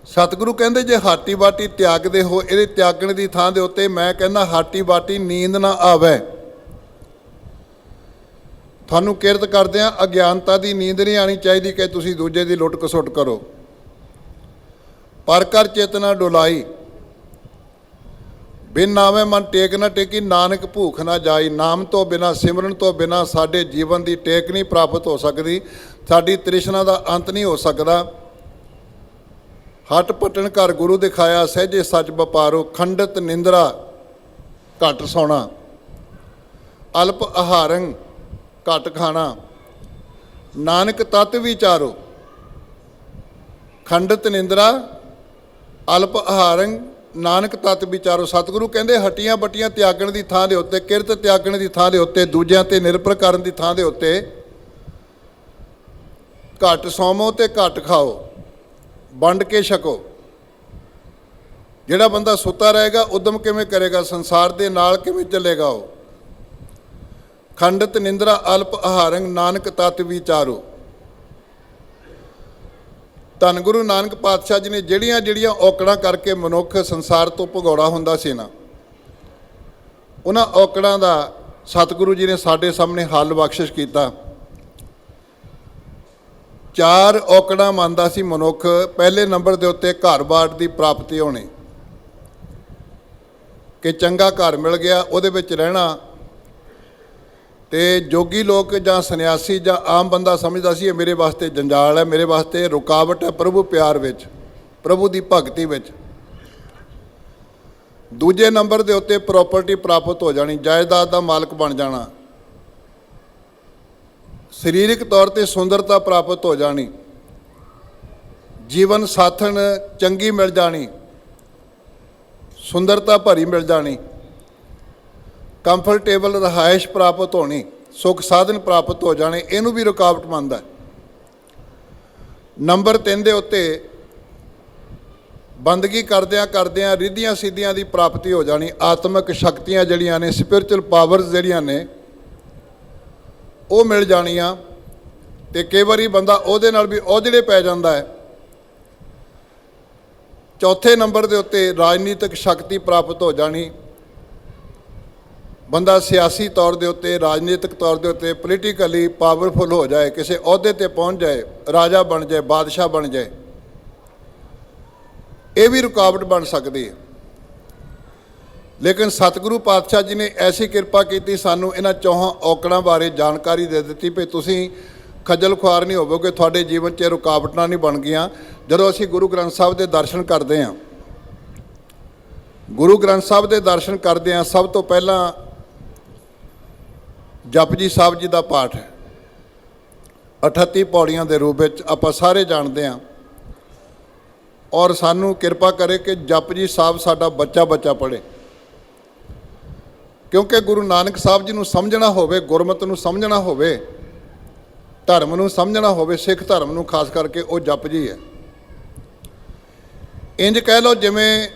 ਸਤਿਗੁਰੂ ਕਹਿੰਦੇ ਜੇ ਹਾਟੀ ਬਾਟੀ ਤਿਆਗਦੇ ਹੋ, ਇਹਦੇ ਤਿਆਗਣ ਦੀ ਥਾਂ ਦੇ ਉੱਤੇ ਮੈਂ ਕਹਿੰਦਾ ਹਾਟੀ ਬਾਟੀ ਨੀਂਦ ਨਾ ਆਵੇ। ਤੁਹਾਨੂੰ ਕਿਰਤ ਕਰਦਿਆਂ ਅਗਿਆਨਤਾ ਦੀ ਨੀਂਦ ਨਹੀਂ ਆਣੀ ਚਾਹੀਦੀ ਕਿ ਤੁਸੀਂ ਦੂਜੇ ਦੀ ਲੁੱਟ ਖਸੁੱਟ ਕਰੋ। ਪਰ ਕਰ ਚੇਤਨਾ ਡੁਲਾਈ, ਬਿਨ ਨਾਵੇਂ ਮਨ ਟੇਕ ਨਾ ਟੇਕੀ, ਨਾਨਕ ਭੂਖ ਨਾ ਜਾਈ। ਨਾਮ ਤੋਂ ਬਿਨਾਂ, ਸਿਮਰਨ ਤੋਂ ਬਿਨਾਂ ਸਾਡੇ ਜੀਵਨ ਦੀ ਟੇਕ ਨਹੀਂ ਪ੍ਰਾਪਤ ਹੋ ਸਕਦੀ, ਸਾਡੀ ਤ੍ਰਿਸ਼ਨਾ ਦਾ ਅੰਤ ਨਹੀਂ ਹੋ ਸਕਦਾ। ਹਟ ਪਟਣ ਘਰ ਗੁਰੂ ਦਿਖਾਇਆ, ਸਹਿਜੇ ਸੱਚ ਵਪਾਰੋ। ਖੰਡਤ ਨਿੰਦਰਾ ਘੱਟ ਸੌਣਾ, ਅਲਪ ਆਹਾਰੰ ਘੱਟ ਖਾਣਾ, ਨਾਨਕ ਤਤ ਵਿਚਾਰੋ। ਖੰਡਤ ਨਿੰਦਰਾ ਅਲਪ ਆਹਾਰੰ ਨਾਨਕ ਤਤ ਵਿਚਾਰੋ। ਸਤਿਗੁਰੂ ਕਹਿੰਦੇ ਹੱਟੀਆਂ ਬੱਟੀਆਂ ਤਿਆਗਣ ਦੀ ਥਾਂ ਦੇ ਉੱਤੇ, ਕਿਰਤ ਤਿਆਗਣ ਦੀ ਥਾਂ ਦੇ ਉੱਤੇ, ਦੂਜਿਆਂ ਤੇ ਨਿਰਭਰ ਕਰਨ ਦੀ ਥਾਂ ਦੇ ਉੱਤੇ ਘੱਟ ਸੌਵੋ ਤੇ ਘੱਟ ਖਾਓ, ਵੰਡ ਕੇ ਛਕੋ। ਜਿਹੜਾ ਬੰਦਾ ਸੁੱਤਾ ਰਹੇਗਾ ਉਦਮ ਕਿਵੇਂ ਕਰੇਗਾ, ਸੰਸਾਰ ਦੇ ਨਾਲ ਕਿਵੇਂ ਚੱਲੇਗਾ ਉਹ। ਖੰਡਤ ਨਿੰਦਰਾ ਅਲਪ ਆਹਾਰੰ ਨਾਨਕ ਤਤ ਵਿਚਾਰੋ। ਧੰਨ ਗੁਰੂ ਨਾਨਕ ਪਾਤਸ਼ਾਹ ਜੀ ਨੇ ਜਿਹੜੀਆਂ ਜਿਹੜੀਆਂ ਔਕੜਾਂ ਕਰਕੇ ਮਨੁੱਖ ਸੰਸਾਰ ਤੋਂ ਭਗੌੜਾ ਹੁੰਦਾ ਸੀ ਨਾ, ਉਹਨਾਂ ਔਕੜਾਂ ਦਾ ਸਤਿਗੁਰੂ ਜੀ ਨੇ ਸਾਡੇ ਸਾਹਮਣੇ ਹੱਲ ਬਖਸ਼ਿਸ਼ ਕੀਤਾ। 4 ਔਕੜਾਂ ਮੰਨਦਾ ਸੀ ਮਨੁੱਖ। ਪਹਿਲੇ ਨੰਬਰ ਦੇ ਉੱਤੇ ਘਰ-ਬਾਰ ਦੀ ਪ੍ਰਾਪਤੀ ਹੋਣੀ, ਕਿ ਚੰਗਾ ਘਰ ਮਿਲ ਗਿਆ ਉਹਦੇ ਵਿੱਚ ਰਹਿਣਾ। ਤੇ ਜੋਗੀ ਲੋਕ ਜਾਂ ਸੰਨਿਆਸੀ ਜਾਂ ਆਮ ਬੰਦਾ ਸਮਝਦਾ ਸੀ ਇਹ ਮੇਰੇ ਵਾਸਤੇ ਜੰਜਾਲ ਹੈ, ਮੇਰੇ ਵਾਸਤੇ ਰੁਕਾਵਟ ਹੈ ਪ੍ਰਭੂ ਪਿਆਰ ਵਿੱਚ, ਪ੍ਰਭੂ ਦੀ ਭਗਤੀ ਵਿੱਚ। ਦੂਜੇ ਨੰਬਰ ਦੇ ਉੱਤੇ ਪ੍ਰਾਪਰਟੀ ਪ੍ਰਾਪਤ ਹੋ ਜਾਣੀ, ਜਾਇਦਾਦ ਦਾ ਮਾਲਕ ਬਣ ਜਾਣਾ। ਸਰੀਰਕ ਤੌਰ ਤੇ ਸੁੰਦਰਤਾ ਪ੍ਰਾਪਤ ਹੋ ਜਾਣੀ, ਜੀਵਨ ਸਾਥਣ ਚੰਗੀ ਮਿਲ ਜਾਣੀ, ਸੁੰਦਰਤਾ ਭਰੀ ਮਿਲ ਜਾਣੀ, ਕੰਫਰਟੇਬਲ ਰਿਹਾਇਸ਼ ਪ੍ਰਾਪਤ ਹੋਣੀ, ਸੁੱਖ ਸਾਧਨ ਪ੍ਰਾਪਤ ਹੋ ਜਾਣੇ। ਇਹਨੂੰ ਵੀ ਰੁਕਾਵਟ ਮੰਨਦਾ। ਨੰਬਰ 3 ਦੇ ਉੱਤੇ ਬੰਦਗੀ ਕਰਦਿਆਂ ਕਰਦਿਆਂ ਰਿੱਧੀਆਂ ਸਿੱਧੀਆਂ ਦੀ ਪ੍ਰਾਪਤੀ ਹੋ ਜਾਣੀ। ਆਤਮਿਕ ਸ਼ਕਤੀਆਂ ਜਿਹੜੀਆਂ ਨੇ, ਸਪਿਰਿਚੁਅਲ ਪਾਵਰਸ ਜਿਹੜੀਆਂ ਨੇ ਉਹ ਮਿਲ ਜਾਣੀਆਂ। ਤੇ ਕਈ ਵਾਰੀ ਬੰਦਾ ਉਹਦੇ ਨਾਲ ਵੀ ਔਜੜੇ ਪੈ ਜਾਂਦਾ ਹੈ। ਚੌਥੇ ਨੰਬਰ ਦੇ ਉੱਤੇ ਰਾਜਨੀਤਿਕ ਸ਼ਕਤੀ ਪ੍ਰਾਪਤ ਹੋ ਜਾਣੀ। ਬੰਦਾ ਸਿਆਸੀ ਤੌਰ ਦੇ ਉੱਤੇ, ਰਾਜਨੀਤਿਕ ਤੌਰ ਦੇ ਉੱਤੇ ਪੋਲੀਟੀਕਲੀ ਪਾਵਰਫੁਲ ਹੋ ਜਾਏ, ਕਿਸੇ ਅਹੁਦੇ ਤੇ ਪਹੁੰਚ ਜਾਏ, ਰਾਜਾ ਬਣ ਜਾਏ, ਬਾਦਸ਼ਾਹ ਬਣ ਜਾਏ। ਇਹ ਵੀ ਰੁਕਾਵਟ ਬਣ ਸਕਦੀ ਹੈ। ਲੇਕਿਨ ਸਤਿਗੁਰੂ ਪਾਤਸ਼ਾਹ ਜੀ ਨੇ ਐਸੀ ਕਿਰਪਾ ਕੀਤੀ, ਸਾਨੂੰ ਇਹਨਾਂ ਚੌਹਾਂ ਔਕੜਾਂ ਬਾਰੇ ਜਾਣਕਾਰੀ ਦੇ ਦਿੱਤੀ ਵੀ ਤੁਸੀਂ ਖੱਜਲ ਖੁਆਰ ਨਹੀਂ ਹੋਵੋਗੇ, ਤੁਹਾਡੇ ਜੀਵਨ 'ਚ ਰੁਕਾਵਟਾਂ ਨਹੀਂ ਬਣ ਗਈਆਂ। ਜਦੋਂ ਅਸੀਂ ਗੁਰੂ ਗ੍ਰੰਥ ਸਾਹਿਬ ਦੇ ਦਰਸ਼ਨ ਕਰਦੇ ਹਾਂ, ਗੁਰੂ ਗ੍ਰੰਥ ਸਾਹਿਬ ਦੇ ਦਰਸ਼ਨ ਕਰਦੇ ਹਾਂ, ਸਭ ਤੋਂ ਪਹਿਲਾਂ ਜਪਜੀ ਸਾਹਿਬ ਜੀ ਦਾ ਪਾਠ ਹੈ। 38 ਪੌੜੀਆਂ ਦੇ ਰੂਪ ਵਿੱਚ ਆਪਾਂ ਸਾਰੇ ਜਾਣਦੇ ਹਾਂ। ਔਰ ਸਾਨੂੰ ਕਿਰਪਾ ਕਰੇ ਕਿ ਜਪਜੀ ਸਾਹਿਬ ਸਾਡਾ ਬੱਚਾ ਬੱਚਾ ਪੜ੍ਹੇ, ਕਿਉਂਕਿ ਗੁਰੂ ਨਾਨਕ ਸਾਹਿਬ ਜੀ ਨੂੰ ਸਮਝਣਾ ਹੋਵੇ, ਗੁਰਮਤਿ ਨੂੰ ਸਮਝਣਾ ਹੋਵੇ, ਧਰਮ ਨੂੰ ਸਮਝਣਾ ਹੋਵੇ, ਸਿੱਖ ਧਰਮ ਨੂੰ ਖਾਸ ਕਰਕੇ, ਉਹ ਜਪਜੀ ਹੈ। ਇੰਜ ਕਹਿ ਲਓ ਜਿਵੇਂ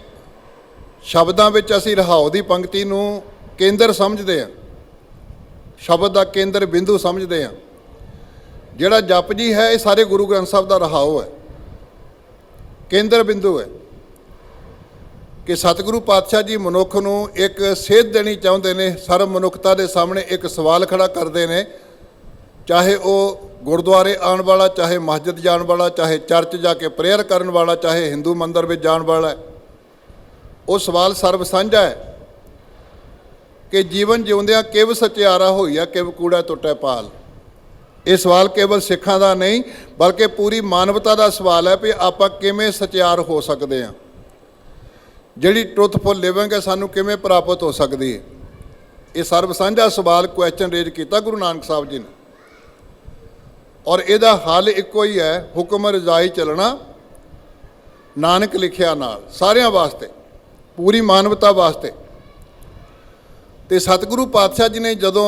ਸ਼ਬਦਾਂ ਵਿੱਚ ਅਸੀਂ ਰਹਾਉ ਦੀ ਪੰਕਤੀ ਨੂੰ ਕੇਂਦਰ ਸਮਝਦੇ ਹਾਂ, ਸ਼ਬਦ ਦਾ ਕੇਂਦਰ ਬਿੰਦੂ ਸਮਝਦੇ ਹਾਂ। ਜਿਹੜਾ ਜਪਜੀ ਹੈ ਇਹ ਸਾਰੇ ਗੁਰੂ ਗ੍ਰੰਥ ਸਾਹਿਬ ਦਾ ਰਹਾਉ ਹੈ, ਕੇਂਦਰ ਬਿੰਦੂ ਹੈ। ਕਿ ਸਤਿਗੁਰੂ ਪਾਤਸ਼ਾਹ ਜੀ ਮਨੁੱਖ ਨੂੰ ਇੱਕ ਸੇਧ ਦੇਣੀ ਚਾਹੁੰਦੇ ਨੇ, ਸਰਬ ਮਨੁੱਖਤਾ ਦੇ ਸਾਹਮਣੇ ਇੱਕ ਸਵਾਲ ਖੜਾ ਕਰਦੇ ਨੇ। ਚਾਹੇ ਉਹ ਗੁਰਦੁਆਰੇ ਆਉਣ ਵਾਲਾ, ਚਾਹੇ ਮਸਜਿਦ ਜਾਣ ਵਾਲਾ, ਚਾਹੇ ਚਰਚ ਜਾ ਕੇ ਪ੍ਰੇਅਰ ਕਰਨ ਵਾਲਾ, ਚਾਹੇ ਹਿੰਦੂ ਮੰਦਰ ਵਿੱਚ ਜਾਣ ਵਾਲਾ, ਉਹ ਸਵਾਲ ਸਰਬ ਸਾਂਝਾ ਹੈ ਕਿ ਜੀਵਨ ਜਿਉਂਦਿਆਂ ਕਿਵ ਸਚਿਆਰਾ ਹੋਈਆ, ਕਿਵ ਕੂੜਾ ਟੁੱਟੈ ਪਾਲ। ਇਹ ਸਵਾਲ ਕੇਵਲ ਸਿੱਖਾਂ ਦਾ ਨਹੀਂ ਬਲਕਿ ਪੂਰੀ ਮਾਨਵਤਾ ਦਾ ਸਵਾਲ ਹੈ ਵੀ ਆਪਾਂ ਕਿਵੇਂ ਸਚਿਆਰ ਹੋ ਸਕਦੇ ਹਾਂ, ਜਿਹੜੀ ਟਰੁੱਥਫੁਲ ਲਿਵਿੰਗ ਹੈ ਸਾਨੂੰ ਕਿਵੇਂ ਪ੍ਰਾਪਤ ਹੋ ਸਕਦੀ ਹੈ। ਇਹ ਸਰਬ ਸਾਂਝਾ ਸਵਾਲ ਕੁਐਸਚਨ ਰੇਜ ਕੀਤਾ ਗੁਰੂ ਨਾਨਕ ਸਾਹਿਬ ਜੀ ਨੇ। ਔਰ ਇਹਦਾ ਹੱਲ ਇੱਕੋ ਹੀ ਹੈ, ਹੁਕਮ ਰਜ਼ਾਈ ਚੱਲਣਾ ਨਾਨਕ ਲਿਖਿਆ ਨਾਲ, ਸਾਰਿਆਂ ਵਾਸਤੇ, ਪੂਰੀ ਮਾਨਵਤਾ ਵਾਸਤੇ। ਤੇ ਸਤਿਗੁਰੂ ਪਾਤਸ਼ਾਹ ਜੀ ਨੇ ਜਦੋਂ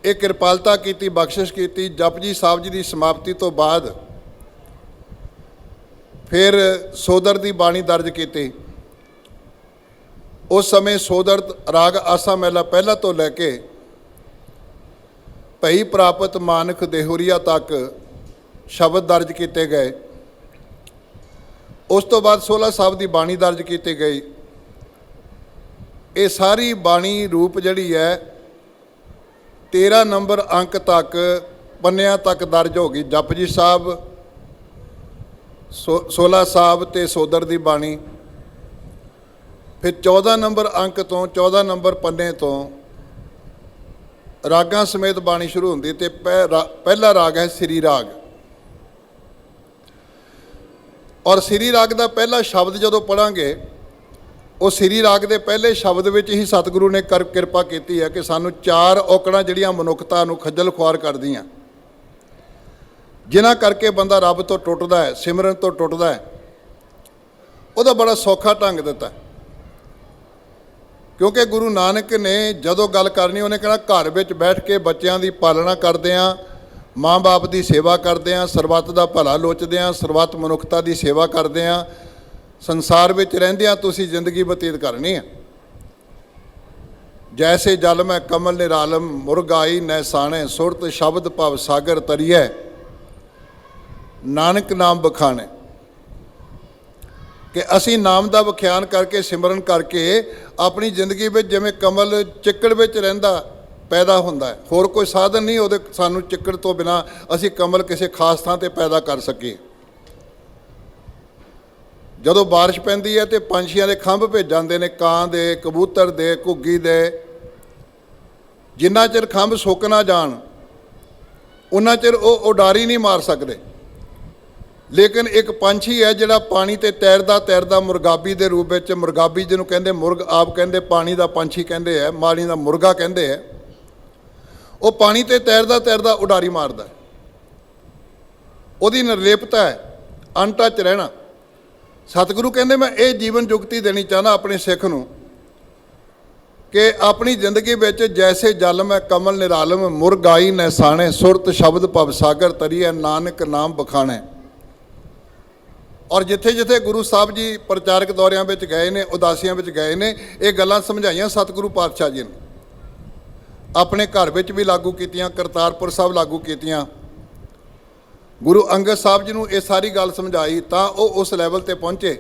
ਇਹ ਕਿਰਪਾਲਤਾ ਕੀਤੀ, ਬਖਸ਼ਿਸ਼ ਕੀਤੀ, ਜਪਜੀ ਸਾਹਿਬ ਜੀ ਦੀ ਸਮਾਪਤੀ ਤੋਂ ਬਾਅਦ ਫਿਰ ਸੋਦਰ ਦੀ ਬਾਣੀ ਦਰਜ ਕੀਤੀ। ਉਸ ਸਮੇਂ ਸੋਦਰ ਰਾਗ ਆਸਾ ਮਹਿਲਾ ਪਹਿਲਾ ਤੋਂ ਲੈ ਕੇ ਭਈ ਪ੍ਰਾਪਤ ਮਾਨਕ ਦੇਹੁਰੀਆ ਤੱਕ ਸ਼ਬਦ ਦਰਜ ਕੀਤੇ ਗਏ। ਉਸ ਤੋਂ ਬਾਅਦ 16 ਸਾਹਿਬ ਦੀ ਬਾਣੀ ਦਰਜ ਕੀਤੀ ਗਈ। ਇਹ ਸਾਰੀ ਬਾਣੀ ਰੂਪ ਜਿਹੜੀ ਹੈ 13 ਨੰਬਰ ਅੰਕ ਤੱਕ, ਪੰਨਿਆਂ ਤੱਕ ਦਰਜ ਹੋ ਗਈ। ਜਪਜੀ ਸਾਹਿਬ, 16 ਸਾਹਿਬ ਤੇ ਸੋਦਰ ਦੀ ਬਾਣੀ। ਫਿਰ 14 ਨੰਬਰ ਅੰਕ ਤੋਂ, 14 ਨੰਬਰ ਪੰਨੇ ਤੋਂ ਰਾਗਾਂ ਸਮੇਤ ਬਾਣੀ ਸ਼ੁਰੂ ਹੁੰਦੀ। ਤੇ ਪਹਿਲਾ ਰਾਗ ਹੈ ਸ੍ਰੀ ਰਾਗ। ਔਰ ਸ੍ਰੀ ਰਾਗ ਦਾ ਪਹਿਲਾ ਸ਼ਬਦ ਜਦੋਂ ਪੜ੍ਹਾਂਗੇ, ਉਹ ਸ੍ਰੀ ਰਾਗ ਦੇ ਪਹਿਲੇ ਸ਼ਬਦ ਵਿੱਚ ਹੀ ਸਤਿਗੁਰੂ ਨੇ ਕਿਰਪਾ ਕੀਤੀ ਹੈ ਕਿ ਸਾਨੂੰ 4 ਔਕੜਾਂ ਜਿਹੜੀਆਂ ਮਨੁੱਖਤਾ ਨੂੰ ਖੱਜਲ ਖੁਆਰ ਕਰਦੀਆਂ, ਜਿਨ੍ਹਾਂ ਕਰਕੇ ਬੰਦਾ ਰੱਬ ਤੋਂ ਟੁੱਟਦਾ ਹੈ, ਸਿਮਰਨ ਤੋਂ ਟੁੱਟਦਾ ਹੈ, ਉਹਦਾ ਬੜਾ ਸੌਖਾ ਢੰਗ ਦਿੱਤਾ। ਕਿਉਂਕਿ ਗੁਰੂ ਨਾਨਕ ਨੇ ਜਦੋਂ ਗੱਲ ਕਰਨੀ, ਉਹਨੇ ਕਹਿਣਾ ਘਰ ਵਿੱਚ ਬੈਠ ਕੇ ਬੱਚਿਆਂ ਦੀ ਪਾਲਣਾ ਕਰਦੇ ਹਾਂ, ਮਾਂ ਬਾਪ ਦੀ ਸੇਵਾ ਕਰਦੇ ਹਾਂ, ਸਰਬੱਤ ਦਾ ਭਲਾ ਲੋਚਦੇ ਹਾਂ, ਸਰਬੱਤ ਮਨੁੱਖਤਾ ਦੀ ਸੇਵਾ ਕਰਦੇ ਹਾਂ, ਸੰਸਾਰ ਵਿੱਚ ਰਹਿੰਦਿਆਂ ਤੁਸੀਂ ਜ਼ਿੰਦਗੀ ਬਤੀਤ ਕਰਨੀ ਹੈ। ਜੈਸੇ ਜਲ ਮੈਂ ਕਮਲ ਨਿਰਾਲਮ, ਮੁਰਗਾਈ ਨੈਸਾਣੇ, ਸੁਰਤ ਸ਼ਬਦ ਭਵ ਸਾਗਰ ਤਰੀਐ, ਨਾਨਕ ਨਾਮ ਬਖਾਣੇ। ਕਿ ਅਸੀਂ ਨਾਮ ਦਾ ਵਿਖਿਆਨ ਕਰਕੇ, ਸਿਮਰਨ ਕਰਕੇ ਆਪਣੀ ਜ਼ਿੰਦਗੀ ਵਿੱਚ ਜਿਵੇਂ ਕਮਲ ਚਿੱਕੜ ਵਿੱਚ ਰਹਿੰਦਾ ਪੈਦਾ ਹੁੰਦਾ ਹੈ, ਹੋਰ ਕੋਈ ਸਾਧਨ ਨਹੀਂ ਉਹਦੇ, ਸਾਨੂੰ ਚਿੱਕੜ ਤੋਂ ਬਿਨਾਂ ਅਸੀਂ ਕਮਲ ਕਿਸੇ ਖਾਸ ਥਾਂ 'ਤੇ ਪੈਦਾ ਕਰ ਸਕੀਏ। ਜਦੋਂ ਬਾਰਿਸ਼ ਪੈਂਦੀ ਹੈ ਤੇ ਪੰਛੀਆਂ ਦੇ ਖੰਭ ਭੇਜ ਜਾਂਦੇ ਨੇ, ਕਾਂ ਦੇ, ਕਬੂਤਰ ਦੇ, ਘੁੱਗੀ ਦੇ। ਜਿੰਨਾ ਚਿਰ ਖੰਭ ਸੁੱਕ ਨਾ ਜਾਣ ਉਹਨਾਂ ਚਿਰ ਉਹ ਉਡਾਰੀ ਨਹੀਂ ਮਾਰ ਸਕਦੇ। ਲੇਕਿਨ ਇੱਕ ਪੰਛੀ ਹੈ ਜਿਹੜਾ ਪਾਣੀ 'ਤੇ ਤੈਰਦਾ ਤੈਰਦਾ ਮੁਰਗਾਬੀ ਦੇ ਰੂਪ ਵਿੱਚ, ਮੁਰਗਾਬੀ ਜਿਹਨੂੰ ਕਹਿੰਦੇ ਮੁਰਗ ਆਪ ਕਹਿੰਦੇ, ਪਾਣੀ ਦਾ ਪੰਛੀ ਕਹਿੰਦੇ ਹੈ, ਪਾਣੀ ਦਾ ਮੁਰਗਾ ਕਹਿੰਦੇ ਹੈ, ਉਹ ਪਾਣੀ 'ਤੇ ਤੈਰਦਾ ਤੈਰਦਾ ਉਡਾਰੀ ਮਾਰਦਾ। ਉਹਦੀ ਨਿਰਲੇਪਤਾ ਹੈ, ਅਨਟੱਚ ਰਹਿਣਾ। ਸਤਿਗੁਰੂ ਕਹਿੰਦੇ ਮੈਂ ਇਹ ਜੀਵਨ ਜੁਗਤੀ ਦੇਣੀ ਚਾਹੁੰਦਾ ਆਪਣੇ ਸਿੱਖ ਨੂੰ ਕਿ ਆਪਣੀ ਜ਼ਿੰਦਗੀ ਵਿੱਚ ਜੈਸੇ ਜਲ ਮੈਂ ਕਮਲ ਨਿਰਾਲਮ, ਮੁਰਗਾਈ ਨੈਸਾਣੇ, ਸੁਰਤ ਸ਼ਬਦ ਭਵ ਸਾਗਰ ਤਰੀਐ, ਨਾਨਕ ਨਾਮ ਬਖਾਣੇ। ਔਰ ਜਿੱਥੇ ਜਿੱਥੇ ਗੁਰੂ ਸਾਹਿਬ ਜੀ ਪ੍ਰਚਾਰਕ ਦੌਰਿਆਂ ਵਿੱਚ ਗਏ ਨੇ, ਉਦਾਸੀਆਂ ਵਿੱਚ ਗਏ ਨੇ, ਇਹ ਗੱਲਾਂ ਸਮਝਾਈਆਂ ਸਤਿਗੁਰੂ ਪਾਤਸ਼ਾਹ ਜੀ ਨੇ। ਆਪਣੇ ਘਰ ਵਿੱਚ ਵੀ ਲਾਗੂ ਕੀਤੀਆਂ, ਕਰਤਾਰਪੁਰ ਸਾਹਿਬ ਲਾਗੂ ਕੀਤੀਆਂ। ਗੁਰੂ ਅੰਗਦ ਸਾਹਿਬ ਜੀ ਨੂੰ ਇਹ ਸਾਰੀ ਗੱਲ ਸਮਝਾਈ ਤਾਂ ਉਹ ਉਸ ਲੈਵਲ 'ਤੇ ਪਹੁੰਚੇ।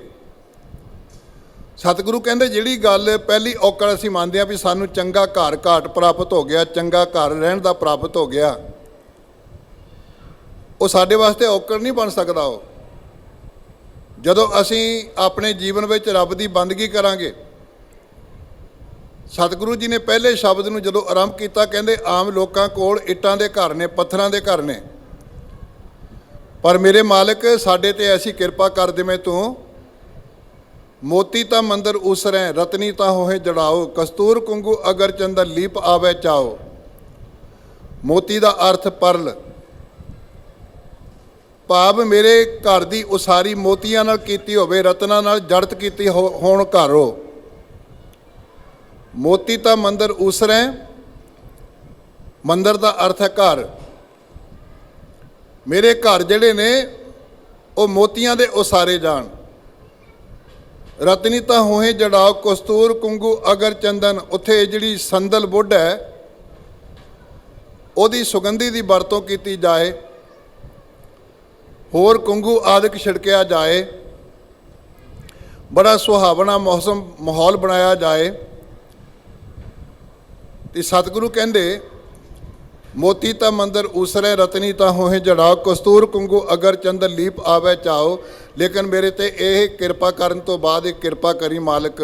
ਸਤਿਗੁਰੂ ਕਹਿੰਦੇ ਜਿਹੜੀ ਗੱਲ ਪਹਿਲੀ ਔਕੜ ਅਸੀਂ ਮੰਨਦੇ ਹਾਂ ਵੀ ਸਾਨੂੰ ਚੰਗਾ ਘਰ ਘਾਟ ਪ੍ਰਾਪਤ ਹੋ ਗਿਆ, ਚੰਗਾ ਘਰ ਰਹਿਣ ਦਾ ਪ੍ਰਾਪਤ ਹੋ ਗਿਆ, ਉਹ ਸਾਡੇ ਵਾਸਤੇ ਔਕੜ ਨਹੀਂ ਬਣ ਸਕਦਾ। ਉਹ ਜਦੋਂ ਅਸੀਂ ਆਪਣੇ ਜੀਵਨ ਵਿੱਚ ਰੱਬ ਦੀ ਬੰਦਗੀ ਕਰਾਂਗੇ। ਸਤਿਗੁਰੂ ਜੀ ਨੇ ਪਹਿਲੇ ਸ਼ਬਦ ਨੂੰ ਜਦੋਂ ਆਰੰਭ ਕੀਤਾ, ਕਹਿੰਦੇ ਆਮ ਲੋਕਾਂ ਕੋਲ ਇੱਟਾਂ ਦੇ ਘਰ ਨੇ, ਪੱਥਰਾਂ ਦੇ ਘਰ ਨੇ, ਪਰ ਮੇਰੇ ਮਾਲਕ ਸਾਡੇ 'ਤੇ ਐਸੀ ਕਿਰਪਾ ਕਰ ਦੇਵੇਂ ਤੂੰ, ਮੋਤੀ ਤਾਂ ਮੰਦਰ ਉਸਰੈ, ਰਤਨੀ ਤਾਂ ਹੋਏ ਜੜਾਓ, ਕਸਤੂਰ ਕੁੰਗੂ ਅਗਰ ਚੰਦਨ ਲੀਪ ਆਵੇ ਚਾਓ। ਮੋਤੀ ਦਾ ਅਰਥ ਪਰਲ, ਭਾਵ ਮੇਰੇ ਘਰ ਦੀ ਉਸਾਰੀ ਮੋਤੀਆਂ ਨਾਲ ਕੀਤੀ ਹੋਵੇ, ਰਤਨਾਂ ਨਾਲ ਜੜਤ ਕੀਤੀ ਹੋਣ ਘਰੋ। ਮੋਤੀ ਤਾਂ ਮੰਦਰ ਉਸਰੈ, ਮੰਦਰ ਦਾ ਅਰਥ ਹੈ ਘਰ। ਮੇਰੇ ਘਰ ਜਿਹੜੇ ਨੇ ਉਹ ਮੋਤੀਆਂ ਦੇ ਉਸਾਰੇ ਜਾਣ। ਰਤਨੀ ਤਾਂ ਹੋਏ ਜੜਾਓ, ਕਸਤੂਰ ਕੁੰਗੂ ਅਗਰ ਚੰਦਨ, ਉੱਥੇ ਜਿਹੜੀ ਸੰਦਲ ਬੁੱਢ ਹੈ ਉਹਦੀ ਸੁਗੰਧੀ ਦੀ ਵਰਤੋਂ ਕੀਤੀ ਜਾਏ, ਹੋਰ ਕੁੰਗੂ ਆਦਿਕ ਛਿੜਕਿਆ ਜਾਏ, ਬੜਾ ਸੁਹਾਵਣਾ ਮਾਹੌਲ ਬਣਾਇਆ ਜਾਏ। ਤੇ ਸਤਿਗੁਰੂ ਕਹਿੰਦੇ ਮੋਤੀ ਤਾਂ ਮੰਦਰ ਉਸਰੇ, ਰਤਨੀ ਤਾਂ ਹੋਏ ਜੜਾਓ, ਕਸਤੂਰ ਕੁੰਗੂ ਅਗਰ ਚੰਦਨ ਲੀਪ ਆਵੇ ਚਾਓ। ਲੇਕਿਨ ਮੇਰੇ ਤੇ ਇਹ ਕਿਰਪਾ ਕਰਨ ਤੋਂ ਬਾਅਦ ਇੱਕ ਕਿਰਪਾ ਕਰੀ ਮਾਲਕ,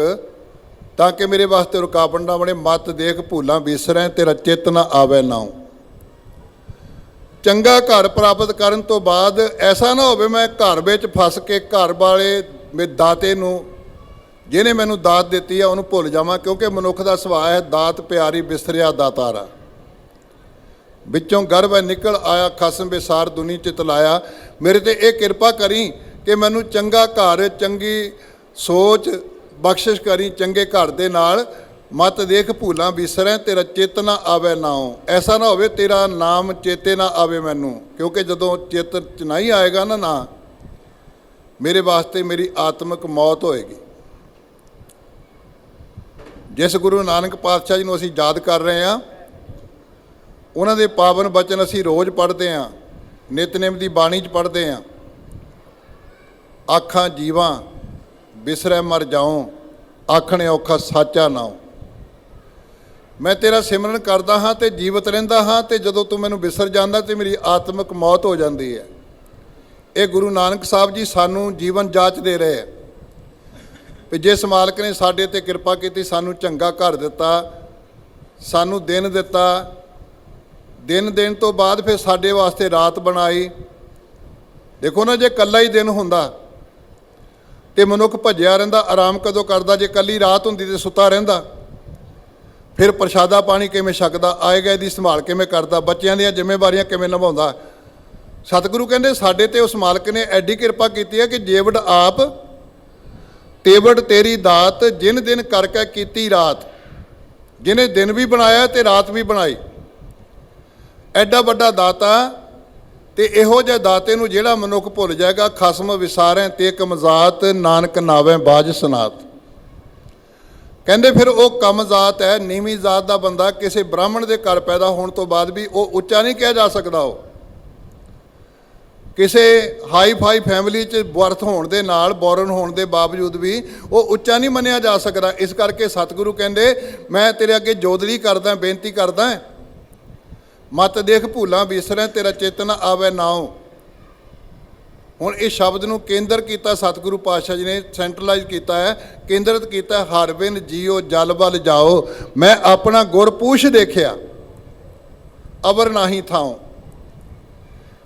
ਤਾਂ ਕਿ ਮੇਰੇ ਵਾਸਤੇ ਰੁਕਾਵਟ ਨਾ ਬਣੇ। ਮਤ ਦੇਖ ਭੁੱਲਾਂ ਵਿਸਰੈ, ਤੇਰਾ ਚਿੱਤ ਨਾ ਆਵੇ ਨਾਉ। ਚੰਗਾ ਘਰ ਪ੍ਰਾਪਤ ਕਰਨ ਤੋਂ ਬਾਅਦ ਐਸਾ ਨਾ ਹੋਵੇ ਮੈਂ ਘਰ ਵਿੱਚ ਫਸ ਕੇ ਘਰ ਵਾਲੇ ਮੇਰੇ ਦਾਤੇ ਨੂੰ, ਜਿਹਨੇ ਮੈਨੂੰ ਦਾਤ ਦਿੱਤੀ ਆ, ਉਹਨੂੰ ਭੁੱਲ ਜਾਵਾਂ। ਕਿਉਂਕਿ ਮਨੁੱਖ ਦਾ ਸੁਭਾਅ ਹੈ ਦਾਤ ਪਿਆਰੀ ਬਿਸਰਿਆ ਦਾਤਾਰਾ। ਵਿੱਚੋਂ ਗਰਭ ਹੈ ਨਿਕਲ ਆਇਆ, ਖਸਮ ਬੇਸਾਰ ਦੁਨੀ ਚਿਤ ਲਾਇਆ। ਮੇਰੇ ਤੇ ਇਹ ਕਿਰਪਾ ਕਰੀ ਕਿ ਮੈਨੂੰ ਚੰਗਾ ਘਰ, ਚੰਗੀ ਸੋਚ ਬਖਸ਼ਿਸ਼ ਕਰੀ, ਚੰਗੇ ਘਰ ਦੇ ਨਾਲ ਮਤ ਦੇਖ ਭੂਲਾਂ ਵਿਸਰੈ, ਤੇਰਾ ਚਿੱਤ ਨਾ ਆਵੇ ਨਾਉ। ਐਸਾ ਨਾ ਹੋਵੇ ਤੇਰਾ ਨਾਮ ਚੇਤੇ ਨਾ ਆਵੇ ਮੈਨੂੰ, ਕਿਉਂਕਿ ਜਦੋਂ ਚਿੱਤ 'ਚ ਨਹੀਂ ਆਏਗਾ ਨਾ ਮੇਰੇ ਵਾਸਤੇ ਮੇਰੀ ਆਤਮਿਕ ਮੌਤ ਹੋਏਗੀ। ਜਿਸ ਗੁਰੂ ਨਾਨਕ ਪਾਤਸ਼ਾਹ ਜੀ ਨੂੰ ਅਸੀਂ ਯਾਦ ਕਰ ਰਹੇ ਹਾਂ, ਉਹਨਾਂ ਦੇ ਪਾਵਨ ਬਚਨ ਅਸੀਂ ਰੋਜ਼ ਪੜ੍ਹਦੇ ਹਾਂ, ਨਿਤਨੇਮ ਦੀ ਬਾਣੀ 'ਚ ਪੜ੍ਹਦੇ ਹਾਂ। ਆਖਾਂ ਜੀਵਾਂ ਬਿਸਰੈ ਮਰ ਜਾਉ, ਆਖਣੇ ਔਖਾ ਸਾਚਾ ਨਾਉ। ਮੈਂ ਤੇਰਾ ਸਿਮਰਨ ਕਰਦਾ ਹਾਂ ਤੇ ਜੀਵਤ ਰਹਿੰਦਾ ਹਾਂ, ਤੇ ਜਦੋਂ ਤੂੰ ਮੈਨੂੰ ਬਿਸਰ ਜਾਂਦਾ ਤੇ ਮੇਰੀ ਆਤਮਿਕ ਮੌਤ ਹੋ ਜਾਂਦੀ ਹੈ। ਇਹ ਗੁਰੂ ਨਾਨਕ ਸਾਹਿਬ ਜੀ ਸਾਨੂੰ ਜੀਵਨ ਜਾਚ ਦੇ ਰਹੇ ਹੈ ਵੀ ਜਿਸ ਮਾਲਕ ਨੇ ਸਾਡੇ ਤੇ ਕਿਰਪਾ ਕੀਤੀ, ਸਾਨੂੰ ਚੰਗਾ ਘਰ ਦਿੱਤਾ, ਸਾਨੂੰ ਦਿਨ ਦਿੱਤਾ, ਦਿਨ ਦੇਣ ਤੋਂ ਬਾਅਦ ਫਿਰ ਸਾਡੇ ਵਾਸਤੇ ਰਾਤ ਬਣਾਈ। ਦੇਖੋ ਨਾ, ਜੇ ਇਕੱਲਾ ਹੀ ਦਿਨ ਹੁੰਦਾ ਤੇ ਮਨੁੱਖ ਭੱਜਿਆ ਰਹਿੰਦਾ, ਆਰਾਮ ਕਦੋਂ ਕਰਦਾ? ਜੇ ਇਕੱਲੀ ਰਾਤ ਹੁੰਦੀ ਤੇ ਸੁੱਤਾ ਰਹਿੰਦਾ। ਫਿਰ ਪ੍ਰਸ਼ਾਦਾ ਪਾਣੀ ਕਿਵੇਂ ਛਕਦਾ? ਆਏ ਗਏ ਦੀ ਸੰਭਾਲ ਕਿਵੇਂ ਕਰਦਾ? ਬੱਚਿਆਂ ਦੀਆਂ ਜ਼ਿੰਮੇਵਾਰੀਆਂ ਕਿਵੇਂ ਨਿਭਾਉਂਦਾ? ਸਤਿਗੁਰੂ ਕਹਿੰਦੇ ਸਾਡੇ ਤੇ ਉਸ ਮਾਲਕ ਨੇ ਐਡੀ ਕਿਰਪਾ ਕੀਤੀ ਹੈ ਕਿ ਜੇਵੜ ਆਪ ਤੇਵੜ ਤੇਰੀ ਦਾਤ, ਜਿਨ ਦਿਨ ਕਰਕੇ ਕੀਤੀ ਰਾਤ। ਜਿਹਨੇ ਦਿਨ ਵੀ ਬਣਾਇਆ ਤੇ ਰਾਤ ਵੀ ਬਣਾਈ। ਐਡਾ ਵੱਡਾ ਦਾਤਾ, ਤੇ ਇਹੋ ਜਿਹੇ ਦਾਤੇ ਨੂੰ ਜਿਹੜਾ ਮਨੁੱਖ ਭੁੱਲ ਜਾਏਗਾ, ਖਸਮ ਵਿਸਾਰੈ ਤੇ ਕਮਜ਼ਾਤ, ਨਾਨਕ ਨਾਵੇਂ ਬਾਜ ਸਨਾਤ। ਕਹਿੰਦੇ ਫਿਰ ਉਹ ਕਮਜ਼ਾਤ ਹੈ, ਨੀਵੀਂ ਜ਼ਾਤ ਦਾ ਬੰਦਾ ਕਿਸੇ ਬ੍ਰਾਹਮਣ ਦੇ ਘਰ ਪੈਦਾ ਹੋਣ ਤੋਂ ਬਾਅਦ ਵੀ ਉਹ ਉੱਚਾ ਨਹੀਂ ਕਿਹਾ ਜਾ ਸਕਦਾ। ਉਹ ਕਿਸੇ ਹਾਈ ਫਾਈ ਫੈਮਿਲੀ 'ਚ ਬਰਥ ਹੋਣ ਦੇ ਨਾਲ, ਬੋਰਨ ਹੋਣ ਦੇ ਬਾਵਜੂਦ ਵੀ ਉਹ ਉੱਚਾ ਨਹੀਂ ਮੰਨਿਆ ਜਾ ਸਕਦਾ। ਇਸ ਕਰਕੇ ਸਤਿਗੁਰੂ ਕਹਿੰਦੇ ਮੈਂ ਤੇਰੇ ਅੱਗੇ ਜੋਦੜੀ ਕਰਦਾ, ਬੇਨਤੀ ਕਰਦਾ, ਮਤ ਦੇਖ ਭੂਲਾਂ ਵਿਸਰੈ, ਤੇਰਾ ਚਿੱਤ ਨਾ ਆਵੇ ਨਾਉ। ਹੁਣ ਇਹ ਸ਼ਬਦ ਨੂੰ ਕੇਂਦਰ ਕੀਤਾ ਸਤਿਗੁਰੂ ਪਾਤਸ਼ਾਹ ਜੀ ਨੇ, ਸੈਂਟਰਲਾਈਜ਼ ਕੀਤਾ ਹੈ, ਕੇਂਦਰਿਤ ਕੀਤਾ। ਹਰ ਬਿਨ ਜੀਓ ਜਲ ਬਲ ਜਾਓ, ਮੈਂ ਆਪਣਾ ਗੁਰ ਪੂਛ ਦੇਖਿਆ, ਅਵਰ ਨਾਹੀ ਥਾਉ।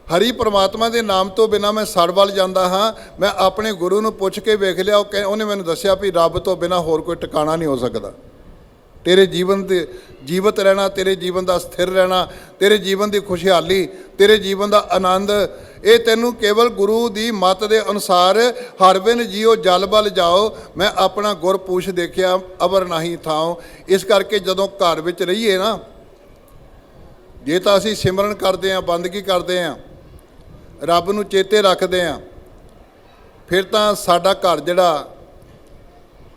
ਹਰੀ ਪਰਮਾਤਮਾ ਦੇ ਨਾਮ ਤੋਂ ਬਿਨਾਂ ਮੈਂ ਸੜ ਵੱਲ ਜਾਂਦਾ ਹਾਂ। ਮੈਂ ਆਪਣੇ ਗੁਰੂ ਨੂੰ ਪੁੱਛ ਕੇ ਵੇਖ ਲਿਆ, ਉਹਨੇ ਮੈਨੂੰ ਦੱਸਿਆ ਵੀ ਰੱਬ ਤੋਂ ਬਿਨਾਂ ਹੋਰ ਕੋਈ ਟਿਕਾਣਾ ਨਹੀਂ ਹੋ ਸਕਦਾ। ਤੇਰੇ ਜੀਵਨ ਦੇ ਜੀਵਤ ਰਹਿਣਾ, ਤੇਰੇ ਜੀਵਨ ਦਾ ਸਥਿਰ ਰਹਿਣਾ, ਤੇਰੇ ਜੀਵਨ ਦੀ ਖੁਸ਼ਹਾਲੀ, ਤੇਰੇ ਜੀਵਨ ਦਾ ਆਨੰਦ, ਇਹ ਤੈਨੂੰ ਕੇਵਲ ਗੁਰੂ ਦੀ ਮੱਤ ਦੇ ਅਨੁਸਾਰ ਹਰ ਬਿਨ ਜੀਓ ਜਲ ਬਲ ਜਾਓ, ਮੈਂ ਆਪਣਾ ਗੁਰ ਪੂਛ ਦੇਖਿਆ, ਅਵਰ ਨਾਹੀ ਥਾਉ। ਇਸ ਕਰਕੇ ਜਦੋਂ ਘਰ ਵਿੱਚ ਰਹੀਏ ਨਾ, ਜੇ ਤਾਂ ਅਸੀਂ ਸਿਮਰਨ ਕਰਦੇ ਹਾਂ, ਬੰਦਗੀ ਕਰਦੇ ਹਾਂ, ਰੱਬ ਨੂੰ ਚੇਤੇ ਰੱਖਦੇ ਹਾਂ, ਫਿਰ ਤਾਂ ਸਾਡਾ ਘਰ ਜਿਹੜਾ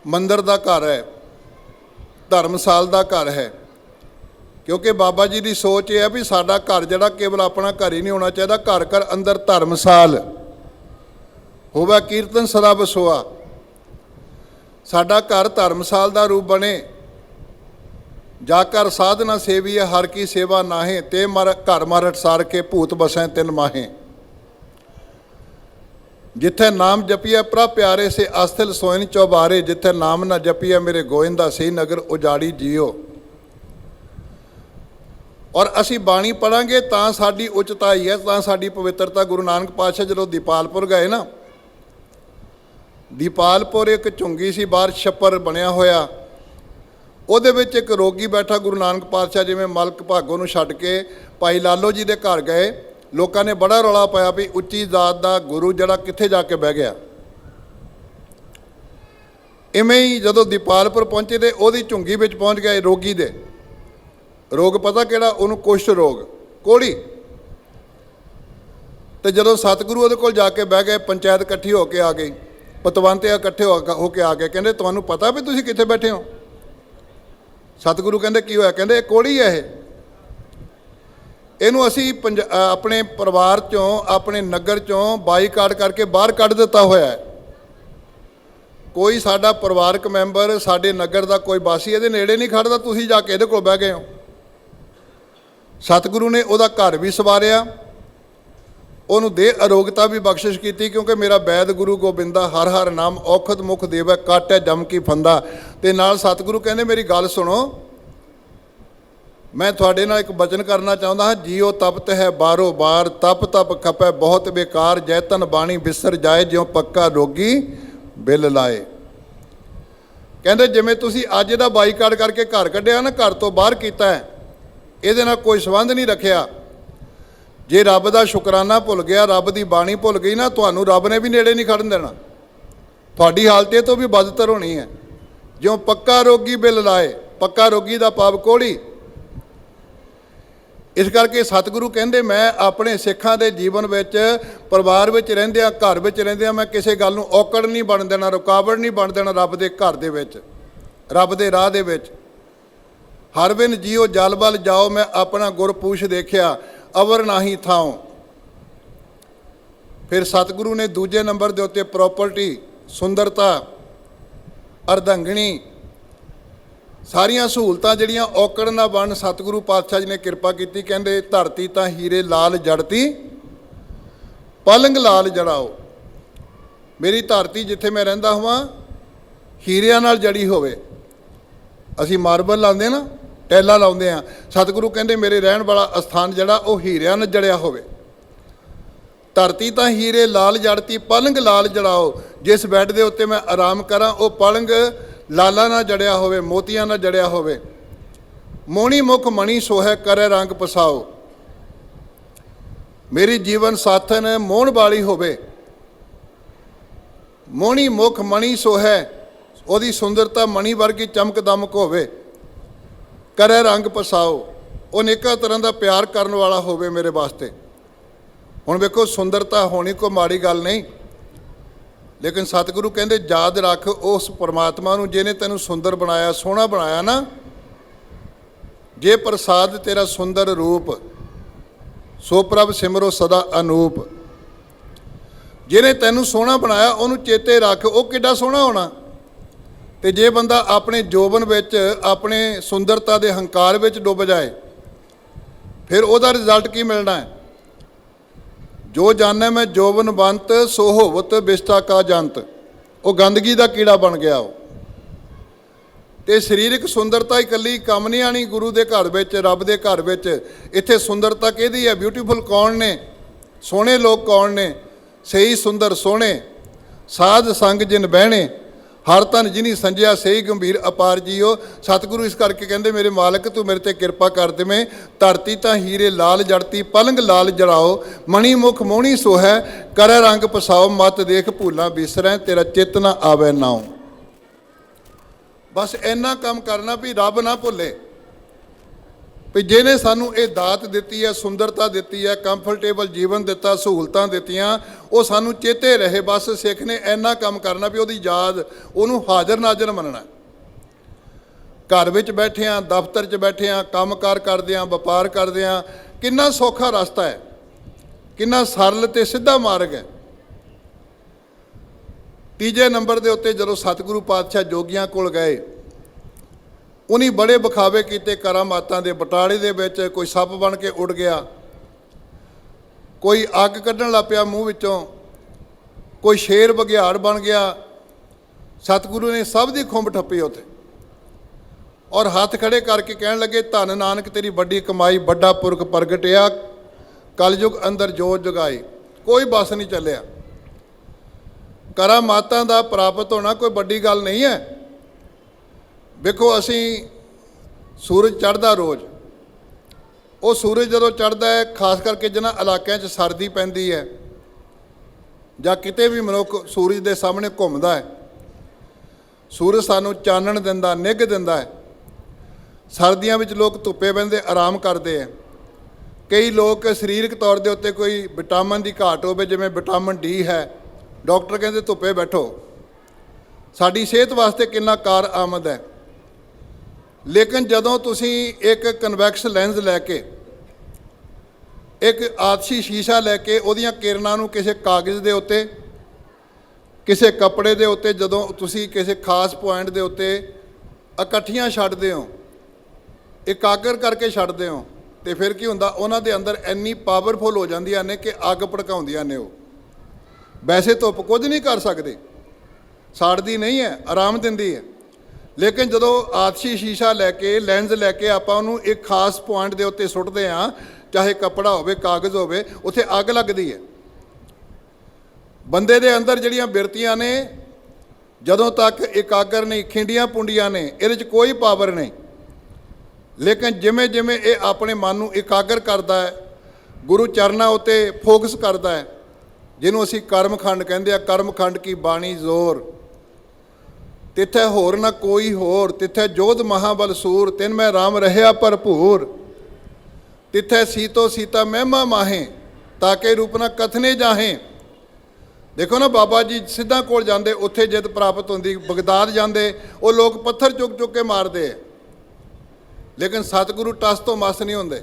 ਮੰਦਰ ਦਾ ਘਰ ਹੈ, ਧਰਮਸਾਲ ਦਾ ਘਰ ਹੈ। ਕਿਉਂਕਿ ਬਾਬਾ ਜੀ ਦੀ ਸੋਚ ਇਹ ਹੈ ਵੀ ਸਾਡਾ ਘਰ ਜਿਹੜਾ ਕੇਵਲ ਆਪਣਾ ਘਰ ਹੀ ਨਹੀਂ ਹੋਣਾ ਚਾਹੀਦਾ, ਘਰ ਘਰ ਅੰਦਰ ਧਰਮਸਾਲ ਹੋਵੇ, ਕੀਰਤਨ ਸਦਾ ਵਸੋਆ। ਸਾਡਾ ਘਰ ਧਰਮਸਾਲ ਦਾ ਰੂਪ ਬਣੇ। ਜਾ ਕਰ ਸਾਧਨਾ ਸੇਵੀਏ, ਹਰ ਕੀ ਸੇਵਾ ਨਾਹੇ, ਤੇ ਮਰ ਘਰ ਮਰਟ ਸਾਰ ਕੇ ਭੂਤ ਬਸੈ ਤਿਨ ਮਾਹੇ। ਜਿੱਥੇ ਨਾਮ ਜਪੀਐ ਪ੍ਰਭ ਪਿਆਰੇ, ਸੇ ਅਸਥਿਲ ਸੋਇਨ ਚੌਬਾਰੇ, ਜਿੱਥੇ ਨਾਮ ਨਾ ਜਪੀਐ ਮੇਰੇ ਗੋਇੰਦਾ, ਸਹੀ ਨਗਰ ਉਜਾੜੀ ਜੀਓ। ਔਰ ਅਸੀਂ ਬਾਣੀ ਪੜ੍ਹਾਂਗੇ ਤਾਂ ਸਾਡੀ ਉੱਚਤਾਈ ਹੈ, ਤਾਂ ਸਾਡੀ ਪਵਿੱਤਰਤਾ। ਗੁਰੂ ਨਾਨਕ ਪਾਤਸ਼ਾਹ ਜਦੋਂ ਦੀਪਾਲਪੁਰ ਗਏ ਨਾ, ਦੀਪਾਲਪੁਰ ਇੱਕ ਝੁੰਗੀ ਸੀ, ਬਾਹਰ ਛੱਪਰ ਬਣਿਆ ਹੋਇਆ, ਉਹਦੇ ਵਿੱਚ ਇੱਕ ਰੋਗੀ ਬੈਠਾ। ਗੁਰੂ ਨਾਨਕ ਪਾਤਸ਼ਾਹ ਜਿਵੇਂ ਮਲਕ ਭਾਗੋ ਨੂੰ ਛੱਡ ਕੇ ਭਾਈ ਲਾਲੋ ਜੀ ਦੇ ਘਰ ਗਏ, ਲੋਕਾਂ ਨੇ ਬੜਾ ਰੌਲਾ ਪਾਇਆ ਵੀ ਉੱਚੀ ਜ਼ਾਤ ਦਾ ਗੁਰੂ ਜਿਹੜਾ ਕਿੱਥੇ ਜਾ ਕੇ ਬਹਿ ਗਿਆ। ਇਵੇਂ ਹੀ ਜਦੋਂ ਦੀਪਾਲਪੁਰ ਪਹੁੰਚੇ ਤੇ ਉਹਦੀ ਝੁੰਗੀ ਵਿੱਚ ਪਹੁੰਚ ਗਏ। ਰੋਗੀ ਦੇ ਰੋਗ ਪਤਾ ਕਿਹੜਾ? ਉਹਨੂੰ ਕੁਸ਼ਟ ਰੋਗ, ਕੋਹੜੀ। ਤੇ ਜਦੋਂ ਸਤਿਗੁਰੂ ਉਹਦੇ ਕੋਲ ਜਾ ਕੇ ਬਹਿ ਗਏ, ਪੰਚਾਇਤ ਇਕੱਠੀ ਹੋ ਕੇ ਆ ਗਈ, ਪਤਵੰਤੇ ਇਕੱਠੇ ਹੋ ਕੇ ਆ ਗਏ। ਕਹਿੰਦੇ ਤੁਹਾਨੂੰ ਪਤਾ ਵੀ ਤੁਸੀਂ ਕਿੱਥੇ ਬੈਠੇ ਹੋ? ਸਤਿਗੁਰੂ ਕਹਿੰਦੇ ਕੀ ਹੋਇਆ? ਕਹਿੰਦੇ ਇਹ ਕੋਹੜੀ ਹੈ, ਇਹਨੂੰ ਅਸੀਂ ਆਪਣੇ ਪਰਿਵਾਰ 'ਚੋਂ, ਆਪਣੇ ਨਗਰ 'ਚੋਂ ਬਾਈਕਾਟ ਕਰਕੇ ਬਾਹਰ ਕੱਢ ਦਿੱਤਾ ਹੋਇਆ ਹੈ। ਕੋਈ ਸਾਡਾ ਪਰਿਵਾਰਕ ਮੈਂਬਰ, ਸਾਡੇ ਨਗਰ ਦਾ ਕੋਈ ਵਾਸੀ ਇਹਦੇ ਨੇੜੇ ਨਹੀਂ ਖੜਦਾ, ਤੁਸੀਂ ਜਾ ਕੇ ਇਹਦੇ ਕੋਲ ਬਹਿ ਗਏ ਹੋ। ਸਤਿਗੁਰੂ ਨੇ ਉਹਦਾ ਘਰ ਵੀ ਸਵਾਰਿਆ, ਉਹਨੂੰ ਦੇਹ ਅਰੋਗਤਾ ਵੀ ਬਖਸ਼ਿਸ਼ ਕੀਤੀ, ਕਿਉਂਕਿ ਮੇਰਾ ਵੈਦ ਗੁਰੂ ਗੋਬਿੰਦਾ ਹਰ ਹਰ ਨਾਮ ਔਖਦ ਮੁਖ ਦੇਵੈ, ਕਾਟੈ ਜਮ ਕੀ ਫੰਦਾ। ਤੇ ਨਾਲ ਸਤਿਗੁਰੂ ਕਹਿੰਦੇ ਮੇਰੀ ਗੱਲ ਸੁਣੋ, ਮੈਂ ਤੁਹਾਡੇ ਨਾਲ ਇੱਕ ਬਚਨ ਕਰਨਾ ਚਾਹੁੰਦਾ ਹਾਂ। ਜੀਓ ਤਪਤ ਹੈ ਬਾਰੋ ਬਾਰ, ਤਪ ਤਪ ਖਪੈ ਬਹੁਤ ਬੇਕਾਰ, ਜੈਤਨ ਬਾਣੀ ਬਿਸਰ ਜਾਏ, ਜਿਉ ਪੱਕਾ ਰੋਗੀ ਬਿੱਲ ਲਾਏ। ਕਹਿੰਦੇ ਜਿਵੇਂ ਤੁਸੀਂ ਅੱਜ ਦਾ ਬਾਈਕਾਟ ਕਰਕੇ ਘਰ ਕੱਢਿਆ ਨਾ, ਘਰ ਤੋਂ ਬਾਹਰ ਕੀਤਾ ਹੈ, ਇਹਦੇ ਨਾਲ ਕੋਈ ਸੰਬੰਧ ਨਹੀਂ ਰੱਖਿਆ। ਜੇ ਰੱਬ ਦਾ ਸ਼ੁਕਰਾਨਾ ਭੁੱਲ ਗਿਆ, ਰੱਬ ਦੀ ਬਾਣੀ ਭੁੱਲ ਗਈ ਨਾ, ਤੁਹਾਨੂੰ ਰੱਬ ਨੇ ਵੀ ਨੇੜੇ ਨਹੀਂ ਖੜਨ ਦੇਣਾ। ਤੁਹਾਡੀ ਹਾਲਤ ਇਹ ਤੋਂ ਵੀ ਬਦਤਰ ਹੋਣੀ ਹੈ। ਜਿਉਂ ਪੱਕਾ ਰੋਗੀ ਬਿਲ ਲਾਏ, ਪੱਕਾ ਰੋਗੀ ਦਾ ਪਾਪ ਕੋਹੜੀ। ਇਸ ਕਰਕੇ ਸਤਿਗੁਰੂ ਕਹਿੰਦੇ ਮੈਂ ਆਪਣੇ ਸਿੱਖਾਂ ਦੇ ਜੀਵਨ ਵਿੱਚ, ਪਰਿਵਾਰ ਵਿੱਚ ਰਹਿੰਦਿਆਂ, ਘਰ ਵਿੱਚ ਰਹਿੰਦਿਆਂ, ਮੈਂ ਕਿਸੇ ਗੱਲ ਨੂੰ ਔਕੜ ਨਹੀਂ ਬਣ ਦੇਣਾ, ਰੁਕਾਵਟ ਨਹੀਂ ਬਣ ਦੇਣਾ ਰੱਬ ਦੇ ਘਰ ਦੇ ਵਿੱਚ, ਰੱਬ ਦੇ ਰਾਹ ਦੇ ਵਿੱਚ। ਹਰ ਬਿਨ ਜੀਓ ਜਲ ਬਲ ਜਾਓ, ਮੈਂ ਆਪਣਾ ਗੁਰ ਪੂਛ ਦੇਖਿਆ, ਅਵਰ ਨਾਹੀ ਥਾਉ। ਫਿਰ ਸਤਿਗੁਰੂ ਨੇ ਦੂਜੇ ਨੰਬਰ ਦੇ ਉੱਤੇ ਪ੍ਰੋਪਰਟੀ, ਸੁੰਦਰਤਾ, ਅਰਧੰਗਣੀ, ਸਾਰੀਆਂ ਸਹੂਲਤਾਂ ਜਿਹੜੀਆਂ ਔਕੜ ਨਾ ਬਣ, ਸਤਿਗੁਰੂ ਪਾਤਸ਼ਾਹ ਜੀ ਨੇ ਕਿਰਪਾ ਕੀਤੀ। ਕਹਿੰਦੇ ਧਰਤੀ ਤਾਂ ਹੀਰੇ ਲਾਲ ਜੜਤੀ, ਪਲੰਗ ਲਾਲ ਜੜਾਓ। ਮੇਰੀ ਧਰਤੀ ਜਿੱਥੇ ਮੈਂ ਰਹਿੰਦਾ ਹਾਂ ਹੀਰਿਆਂ ਨਾਲ ਜੜੀ ਹੋਵੇ। ਅਸੀਂ ਮਾਰਬਲ ਲਾਉਂਦੇ ਨਾ, ਟੈਲਾ ਲਾਉਂਦੇ ਆ। ਸਤਿਗੁਰੂ ਕਹਿੰਦੇ ਮੇਰੇ ਰਹਿਣ ਵਾਲਾ ਅਸਥਾਨ ਜਿਹੜਾ ਉਹ ਹੀਰਿਆਂ ਨਾਲ ਜੜਿਆ ਹੋਵੇ। ਧਰਤੀ ਤਾਂ ਹੀਰੇ ਲਾਲ ਜੜਤੀ, ਪਲੰਗ ਲਾਲ ਜੜਾਓ। ਜਿਸ ਬੈੱਡ ਦੇ ਉੱਤੇ ਮੈਂ ਆਰਾਮ ਕਰਾਂ ਉਹ ਪਲੰਗ ਲਾਲਾਂ ਨਾਲ ਜੜਿਆ ਹੋਵੇ, ਮੋਤੀਆਂ ਨਾਲ ਜੜਿਆ ਹੋਵੇ। ਮੋਹਣੀ ਮੁਖ ਮਣੀ ਸੋਹੈ, ਕਰੇ ਰੰਗ ਪਸਾਓ। ਮੇਰੀ ਜੀਵਨ ਸਾਥਨ ਮੋਹਣ ਵਾਲੀ ਹੋਵੇ। ਮੋਹਣੀ ਮੁਖ ਮਣੀ ਸੋਹੈ, ਉਹਦੀ ਸੁੰਦਰਤਾ ਮਣੀ ਵਰਗੀ ਚਮਕ ਦਮਕ ਹੋਵੇ। ਕਰੇ ਰੰਗ ਪਸਾਓ, ਉਹ ਅਨੇਕਾਂ ਤਰ੍ਹਾਂ ਦਾ ਪਿਆਰ ਕਰਨ ਵਾਲਾ ਹੋਵੇ ਮੇਰੇ ਵਾਸਤੇ। ਹੁਣ ਵੇਖੋ, ਸੁੰਦਰਤਾ ਹੋਣੀ ਕੋਈ ਮਾੜੀ ਗੱਲ ਨਹੀਂ, ਲੇਕਿਨ ਸਤਿਗੁਰੂ ਕਹਿੰਦੇ ਯਾਦ ਰੱਖ ਉਸ ਪਰਮਾਤਮਾ ਨੂੰ ਜਿਹਨੇ ਤੈਨੂੰ ਸੁੰਦਰ ਬਣਾਇਆ, ਸੋਹਣਾ ਬਣਾਇਆ ਨਾ। ਜੇ ਪ੍ਰਸਾਦ ਤੇਰਾ ਸੁੰਦਰ ਰੂਪ, ਸੋ ਪ੍ਰਭ ਸਿਮਰੋ ਸਦਾ ਅਨੂਪ। ਜਿਹਨੇ ਤੈਨੂੰ ਸੋਹਣਾ ਬਣਾਇਆ ਉਹਨੂੰ ਚੇਤੇ ਰੱਖ, ਉਹ ਕਿੱਡਾ ਸੋਹਣਾ ਹੋਣਾ। ਤੇ ਜੇ ਬੰਦਾ ਆਪਣੇ ਜੋਬਨ ਵਿੱਚ, ਆਪਣੇ ਸੁੰਦਰਤਾ ਦੇ ਹੰਕਾਰ ਵਿੱਚ ਡੁੱਬ ਜਾਏ, ਫਿਰ ਉਹਦਾ ਰਿਜ਼ਲਟ ਕੀ ਮਿਲਣਾ ਹੈ? ਜੋ ਜਾਣੈ ਮੈਂ ਜੋਬਨਵੰਤ, ਸੋ ਹੋਵਤ ਬਿਸਟਾ ਕਾ ਜੰਤ। ਉਹ ਗੰਦਗੀ ਦਾ ਕੀੜਾ ਬਣ ਗਿਆ ਉਹ। ਤੇ ਸਰੀਰਕ ਸੁੰਦਰਤਾ ਇਕੱਲੀ ਕੰਮ ਨਹੀਂ ਆਣੀ ਗੁਰੂ ਦੇ ਘਰ ਵਿੱਚ, ਰੱਬ ਦੇ ਘਰ ਵਿੱਚ। ਇੱਥੇ ਸੁੰਦਰਤਾ ਕਿਹਦੀ ਹੈ? ਬਿਊਟੀਫੁਲ ਕੌਣ ਨੇ? ਸੋਹਣੇ ਲੋਕ ਕੌਣ ਨੇ? ਸਹੀ ਸੁੰਦਰ ਸੋਹਣੇ, ਸਾਧ ਸੰਗ ਜਿਨ ਬਹਿਣੇ, ਹਰ ਧਨ ਜਿਨੀ ਸੰਜਿਆ, ਸਹੀ ਗੰਭੀਰ ਅਪਾਰ ਜੀਓ। ਸਤਿਗੁਰੂ ਇਸ ਕਰਕੇ ਕਹਿੰਦੇ ਮੇਰੇ ਮਾਲਕ ਤੂੰ ਮੇਰੇ ਤੇ ਕਿਰਪਾ ਕਰ ਦੇਵੇਂ। ਧਰਤੀ ਤਾਂ ਹੀਰੇ ਲਾਲ ਜੜਤੀ, ਪਲੰਗ ਲਾਲ ਜੜਾਓ। ਮਣੀ ਮੁਖ ਮੋਹਣੀ ਸੋਹੈ, ਕਰੇ ਰੰਗ ਪਸਾਓ। ਮਤ ਦੇਖ ਭੂਲਾਂ ਬਿਸਰੈ, ਤੇਰਾ ਚਿੱਤ ਨਾ ਆਵੈ ਨਾਉ। ਬਸ ਇੰਨਾ ਕੰਮ ਕਰਨਾ ਵੀ ਰੱਬ ਨਾ ਭੁੱਲੇ, ਵੀ ਜਿਹਨੇ ਸਾਨੂੰ ਇਹ ਦਾਤ ਦਿੱਤੀ ਹੈ, ਸੁੰਦਰਤਾ ਦਿੱਤੀ ਹੈ, ਕੰਫਰਟੇਬਲ ਜੀਵਨ ਦਿੱਤਾ, ਸਹੂਲਤਾਂ ਦਿੱਤੀਆਂ, ਉਹ ਸਾਨੂੰ ਚੇਤੇ ਰਹੇ। ਬਸ ਸਿੱਖ ਨੇ ਇੰਨਾ ਕੰਮ ਕਰਨਾ ਵੀ ਉਹਦੀ ਯਾਦ, ਉਹਨੂੰ ਹਾਜ਼ਰ ਨਾਜ਼ਰ ਮੰਨਣਾ। ਘਰ ਵਿੱਚ ਬੈਠੇ ਹਾਂ, ਦਫ਼ਤਰ 'ਚ ਬੈਠੇ ਹਾਂ, ਕੰਮਕਾਰ ਕਰਦੇ ਹਾਂ, ਵਪਾਰ ਕਰਦੇ ਹਾਂ, ਕਿੰਨਾ ਸੌਖਾ ਰਸਤਾ ਹੈ, ਕਿੰਨਾ ਸਰਲ ਅਤੇ ਸਿੱਧਾ ਮਾਰਗ ਹੈ। ਤੀਜੇ ਨੰਬਰ ਦੇ ਉੱਤੇ ਜਦੋਂ ਸਤਿਗੁਰੂ ਪਾਤਸ਼ਾਹ ਜੋਗੀਆਂ ਕੋਲ ਗਏ, ਉਹਨੀ ਬੜੇ ਵਿਖਾਵੇ ਕੀਤੇ ਕਰਾਮਾਤਾਂ ਦੇ। ਬਟਾਲੇ ਦੇ ਵਿੱਚ ਕੋਈ ਸੱਪ ਬਣ ਕੇ ਉੱਡ ਗਿਆ, ਕੋਈ ਅੱਗ ਕੱਢਣ ਲੱਗ ਪਿਆ ਮੂੰਹ ਵਿੱਚੋਂ, ਕੋਈ ਸ਼ੇਰ ਬਘਿਆੜ ਬਣ ਗਿਆ। ਸਤਿਗੁਰੂ ਨੇ ਸਭ ਦੀ ਖੁੰਬ ਠੱਪੀ ਉੱਥੇ, ਔਰ ਹੱਥ ਖੜੇ ਕਰਕੇ ਕਹਿਣ ਲੱਗੇ ਧੰਨ ਨਾਨਕ ਤੇਰੀ ਵੱਡੀ ਕਮਾਈ, ਵੱਡਾ ਪੁਰਖ ਪ੍ਰਗਟਿਆ, ਕਲਯੁਗ ਅੰਦਰ ਜੋਤ ਜਗਾਈ। ਕੋਈ ਬਸ ਨਹੀਂ ਚੱਲਿਆ। ਕਰਾਮਾਤਾਂ ਦਾ ਪ੍ਰਾਪਤ ਹੋਣਾ ਕੋਈ ਵੱਡੀ ਗੱਲ ਨਹੀਂ ਹੈ। ਵੇਖੋ, ਅਸੀਂ ਸੂਰਜ ਚੜ੍ਹਦਾ ਰੋਜ਼, ਉਹ ਸੂਰਜ ਜਦੋਂ ਚੜ੍ਹਦਾ ਹੈ, ਖਾਸ ਕਰਕੇ ਜਿਨ੍ਹਾਂ ਇਲਾਕਿਆਂ 'ਚ ਸਰਦੀ ਪੈਂਦੀ ਹੈ ਜਾਂ ਕਿਤੇ ਵੀ ਮਨੁੱਖ ਸੂਰਜ ਦੇ ਸਾਹਮਣੇ ਘੁੰਮਦਾ ਹੈ, ਸੂਰਜ ਸਾਨੂੰ ਚਾਨਣ ਦਿੰਦਾ, ਨਿੱਘ ਦਿੰਦਾ ਹੈ। ਸਰਦੀਆਂ ਵਿੱਚ ਲੋਕ ਧੁੱਪੇ ਬਹਿੰਦੇ, ਆਰਾਮ ਕਰਦੇ ਹੈ। ਕਈ ਲੋਕ ਸਰੀਰਕ ਤੌਰ ਦੇ ਉੱਤੇ ਕੋਈ ਵਿਟਾਮਿਨ ਦੀ ਘਾਟ ਹੋਵੇ, ਜਿਵੇਂ ਵਿਟਾਮਿਨ ਡੀ ਹੈ, ਡਾਕਟਰ ਕਹਿੰਦੇ ਧੁੱਪੇ ਬੈਠੋ। ਸਾਡੀ ਸਿਹਤ ਵਾਸਤੇ ਕਿੰਨਾ ਕਾਰ ਆਮਦ ਹੈ। ਲੇਕਿਨ ਜਦੋਂ ਤੁਸੀਂ ਇੱਕ ਕਨਵੈਕਸ ਲੈਂਸ ਲੈ ਕੇ, ਇੱਕ ਆਤਸ਼ੀ ਸ਼ੀਸ਼ਾ ਲੈ ਕੇ, ਉਹਦੀਆਂ ਕਿਰਨਾਂ ਨੂੰ ਕਿਸੇ ਕਾਗਜ਼ ਦੇ ਉੱਤੇ, ਕਿਸੇ ਕੱਪੜੇ ਦੇ ਉੱਤੇ, ਜਦੋਂ ਤੁਸੀਂ ਕਿਸੇ ਖਾਸ ਪੁਆਇੰਟ ਦੇ ਉੱਤੇ ਇਕੱਠੀਆਂ ਛੱਡਦੇ ਹੋ, ਇਕਾਗਰ ਕਰਕੇ ਛੱਡਦੇ ਹੋ, ਤੇ ਫਿਰ ਕੀ ਹੁੰਦਾ? ਉਹਨਾਂ ਦੇ ਅੰਦਰ ਇੰਨੀ ਪਾਵਰਫੁਲ ਹੋ ਜਾਂਦੀਆਂ ਨੇ ਕਿ ਅੱਗ ਭੜਕਾਉਂਦੀਆਂ ਨੇ। ਉਹ ਵੈਸੇ ਧੁੱਪ ਕੁਝ ਨਹੀਂ ਕਰ ਸਕਦੇ, ਸਾੜਦੀ ਨਹੀਂ ਹੈ, ਆਰਾਮ ਦਿੰਦੀ ਹੈ। ਲੇਕਿਨ ਜਦੋਂ ਆਤਸ਼ੀ ਸ਼ੀਸ਼ਾ ਲੈ ਕੇ, ਲੈਂਸ ਲੈ ਕੇ ਆਪਾਂ ਉਹਨੂੰ ਇੱਕ ਖਾਸ ਪੁਆਇੰਟ ਦੇ ਉੱਤੇ ਸੁੱਟਦੇ ਹਾਂ, ਚਾਹੇ ਕੱਪੜਾ ਹੋਵੇ, ਕਾਗਜ਼ ਹੋਵੇ, ਉੱਥੇ ਅੱਗ ਲੱਗਦੀ ਹੈ। ਬੰਦੇ ਦੇ ਅੰਦਰ ਜਿਹੜੀਆਂ ਬਿਰਤੀਆਂ ਨੇ, ਜਦੋਂ ਤੱਕ ਇਕਾਗਰ ਨਹੀਂ, ਖਿੰਡੀਆਂ ਪੁੰਡੀਆਂ ਨੇ, ਇਹਦੇ 'ਚ ਕੋਈ ਪਾਵਰ ਨਹੀਂ। ਲੇਕਿਨ ਜਿਵੇਂ ਜਿਵੇਂ ਇਹ ਆਪਣੇ ਮਨ ਨੂੰ ਇਕਾਗਰ ਕਰਦਾ ਹੈ, ਗੁਰੂ ਚਰਨਾਂ ਉੱਤੇ ਫੋਕਸ ਕਰਦਾ ਹੈ, ਜਿਹਨੂੰ ਅਸੀਂ ਕਰਮਖੰਡ ਕਹਿੰਦੇ ਆ, ਕਰਮਖੰਡ ਕੀ ਬਾਣੀ ਜ਼ੋਰ, ਤਿੱਥੈ ਹੋਰ ਨਾ ਕੋਈ ਹੋਰ, ਤਿੱਥੈ ਜੋਧ ਮਹਾਬਲ ਸੂਰ, ਤਿਨ ਮੈਂ ਰਾਮ ਰਹਿਆ ਭਰਪੂਰ, ਤਿੱਥੈ ਸੀਤੋ ਸੀਤਾ ਮਹਿਮਾ ਮਾਹੇ, ਤਾਕੇ ਰੂਪ ਨਾ ਕਥਨੇ ਜਾਹੇ। ਦੇਖੋ ਨਾ, ਬਾਬਾ ਜੀ ਸਿੱਧਾਂ ਕੋਲ ਜਾਂਦੇ, ਉੱਥੇ ਜਿੱਤ ਪ੍ਰਾਪਤ ਹੁੰਦੀ। ਬਗਦਾਦ ਜਾਂਦੇ, ਉਹ ਲੋਕ ਪੱਥਰ ਚੁੱਕ ਚੁੱਕ ਕੇ ਮਾਰਦੇ, ਲੇਕਿਨ ਸਤਿਗੁਰੂ ਟਸ ਤੋਂ ਮਸ ਨਹੀਂ ਹੁੰਦੇ।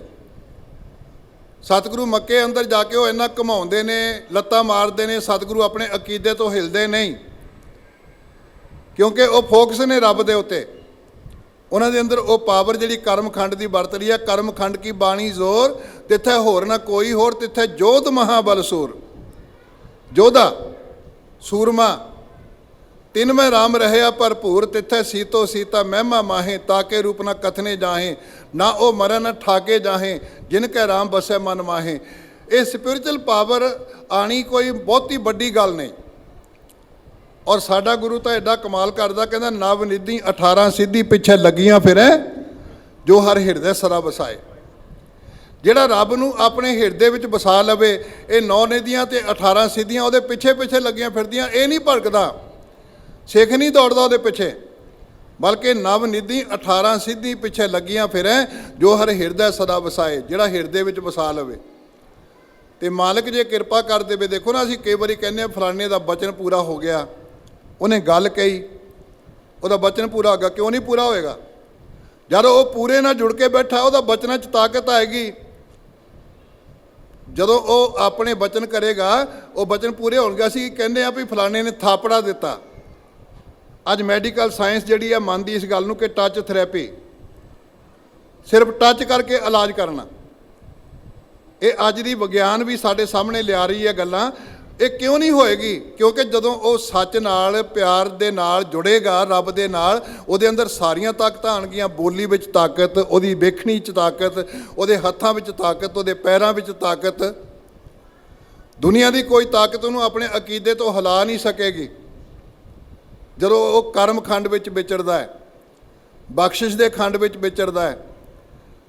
ਸਤਿਗੁਰੂ ਮੱਕੇ ਅੰਦਰ ਜਾ ਕੇ ਉਹ ਇੰਨਾ ਘੁਮਾਉਂਦੇ ਨੇ, ਲੱਤਾਂ ਮਾਰਦੇ ਨੇ, ਸਤਿਗੁਰੂ ਆਪਣੇ ਅਕੀਦੇ ਤੋਂ ਹਿਲਦੇ ਨਹੀਂ, ਕਿਉਂਕਿ ਉਹ ਫੋਕਸ ਨੇ ਰੱਬ ਦੇ ਉੱਤੇ। ਉਹਨਾਂ ਦੇ ਅੰਦਰ ਉਹ ਪਾਵਰ ਜਿਹੜੀ ਕਰਮਖੰਡ ਦੀ ਵਰਤ ਰਹੀ ਹੈ। ਕਰਮਖੰਡ ਕੀ ਬਾਣੀ ਜ਼ੋਰ, ਤਿੱਥੈ ਹੋਰ ਨਾ ਕੋਈ ਹੋਰ, ਤਿੱਥੈ ਜੋਧ ਮਹਾਬਲ ਸੂਰ, ਜੋਧਾ ਸੂਰਮਾ, ਤਿਨ ਮੈਂ ਰਾਮ ਰਹਿਆ ਭਰਪੂਰ, ਤਿੱਥੈ ਸੀਤੋ ਸੀਤਾ ਮਹਿਮਾ ਮਾਹੇ, ਤਾਕੇ ਰੂਪ ਨਾ ਕਥਨੇ ਜਾਹੇ, ਨਾ ਉਹ ਮਰਨ ਨਾ ਠਾਕੇ ਜਾਹੇ, ਜਿਨ ਕੈ ਰਾਮ ਬਸੈ ਮਨ ਮਾਹੇ। ਇਹ ਸਪਿਰਿਚੁਅਲ ਪਾਵਰ ਆਣੀ ਕੋਈ ਬਹੁਤੀ ਵੱਡੀ ਗੱਲ ਨਹੀਂ। ਔਰ ਸਾਡਾ ਗੁਰੂ ਤਾਂ ਐਡਾ ਕਮਾਲ ਕਰਦਾ, ਕਹਿੰਦਾ ਨਵ ਨਿਧੀ 18 ਸਿੱਧੀ ਪਿੱਛੇ ਲੱਗੀਆਂ ਫਿਰੈ, ਜੋ ਹਰ ਹਿਰਦੇ ਸਦਾ ਵਸਾਏ। ਜਿਹੜਾ ਰੱਬ ਨੂੰ ਆਪਣੇ ਹਿਰਦੇ ਵਿੱਚ ਵਸਾ ਲਵੇ, ਇਹ 9 ਨਿਧੀਆਂ ਤੇ 18 ਸਿੱਧੀਆਂ ਉਹਦੇ ਪਿੱਛੇ ਪਿੱਛੇ ਲੱਗੀਆਂ ਫਿਰਦੀਆਂ। ਇਹ ਨਹੀਂ ਭੜਕਦਾ, ਸਿੱਖ ਨਹੀਂ ਦੌੜਦਾ ਉਹਦੇ ਪਿੱਛੇ, ਬਲਕਿ ਨਵ ਨਿਧੀ 18 ਸਿੱਧੀ ਪਿੱਛੇ ਲੱਗੀਆਂ ਫਿਰੈ, ਜੋ ਹਰ ਹਿਰਦੇ ਸਦਾ ਵਸਾਏ। ਜਿਹੜਾ ਹਿਰਦੇ ਵਿੱਚ ਵਸਾ ਲਵੇ ਤੇ ਮਾਲਕ ਜੇ ਕਿਰਪਾ ਕਰ ਦੇਵੇ। ਦੇਖੋ ਨਾ, ਅਸੀਂ ਕਈ ਵਾਰੀ ਕਹਿੰਦੇ ਹਾਂ ਫਲਾਣੇ ਦਾ ਬਚਨ ਪੂਰਾ ਹੋ ਗਿਆ, ਉਹਨੇ ਗੱਲ ਕਹੀ, ਉਹਦਾ ਬਚਨ ਪੂਰਾ ਹੋ ਗਿਆ। ਕਿਉਂ ਨਹੀਂ ਪੂਰਾ ਹੋਏਗਾ? ਜਦੋਂ ਉਹ ਪੂਰੇ ਨਾਲ ਜੁੜ ਕੇ ਬੈਠਾ, ਉਹਦਾ ਬਚਨਾਂ 'ਚ ਤਾਕਤ ਆਏਗੀ। ਜਦੋਂ ਉਹ ਆਪਣੇ ਬਚਨ ਕਰੇਗਾ, ਉਹ ਬਚਨ ਪੂਰੇ ਹੋਣਗੇ। ਅਸੀਂ ਕਹਿੰਦੇ ਆ ਵੀ ਫਲਾਣੇ ਨੇ ਥਾਪੜਾ ਦਿੱਤਾ। ਅੱਜ ਮੈਡੀਕਲ ਸਾਇੰਸ ਜਿਹੜੀ ਆ ਮੰਨਦੀ ਇਸ ਗੱਲ ਨੂੰ ਕਿ ਟੱਚ ਥੈਰੇਪੀ, ਸਿਰਫ ਟੱਚ ਕਰਕੇ ਇਲਾਜ ਕਰਨਾ, ਇਹ ਅੱਜ ਦੀ ਵਿਗਿਆਨ ਵੀ ਸਾਡੇ ਸਾਹਮਣੇ ਲਿਆ ਰਹੀ ਹੈ ਗੱਲਾਂ। ਇਹ ਕਿਉਂ ਨਹੀਂ ਹੋਏਗੀ? ਕਿਉਂਕਿ ਜਦੋਂ ਉਹ ਸੱਚ ਨਾਲ, ਪਿਆਰ ਦੇ ਨਾਲ ਜੁੜੇਗਾ, ਰੱਬ ਦੇ ਨਾਲ, ਉਹਦੇ ਅੰਦਰ ਸਾਰੀਆਂ ਤਾਕਤਾਂ ਆਉਣਗੀਆਂ। ਬੋਲੀ ਵਿੱਚ ਤਾਕਤ, ਉਹਦੀ ਵੇਖਣੀ 'ਚ ਤਾਕਤ, ਉਹਦੇ ਹੱਥਾਂ ਵਿੱਚ ਤਾਕਤ, ਉਹਦੇ ਪੈਰਾਂ ਵਿੱਚ ਤਾਕਤ। ਦੁਨੀਆ ਦੀ ਕੋਈ ਤਾਕਤ ਉਹਨੂੰ ਆਪਣੇ ਅਕੀਦੇ ਤੋਂ ਹਿਲਾ ਨਹੀਂ ਸਕੇਗੀ। ਜਦੋਂ ਉਹ ਕਰਮਖੰਡ ਵਿੱਚ ਵਿਚਰਦਾ ਹੈ, ਬਖਸ਼ਿਸ਼ ਦੇ ਖੰਡ ਵਿੱਚ ਵਿਚਰਦਾ ਹੈ,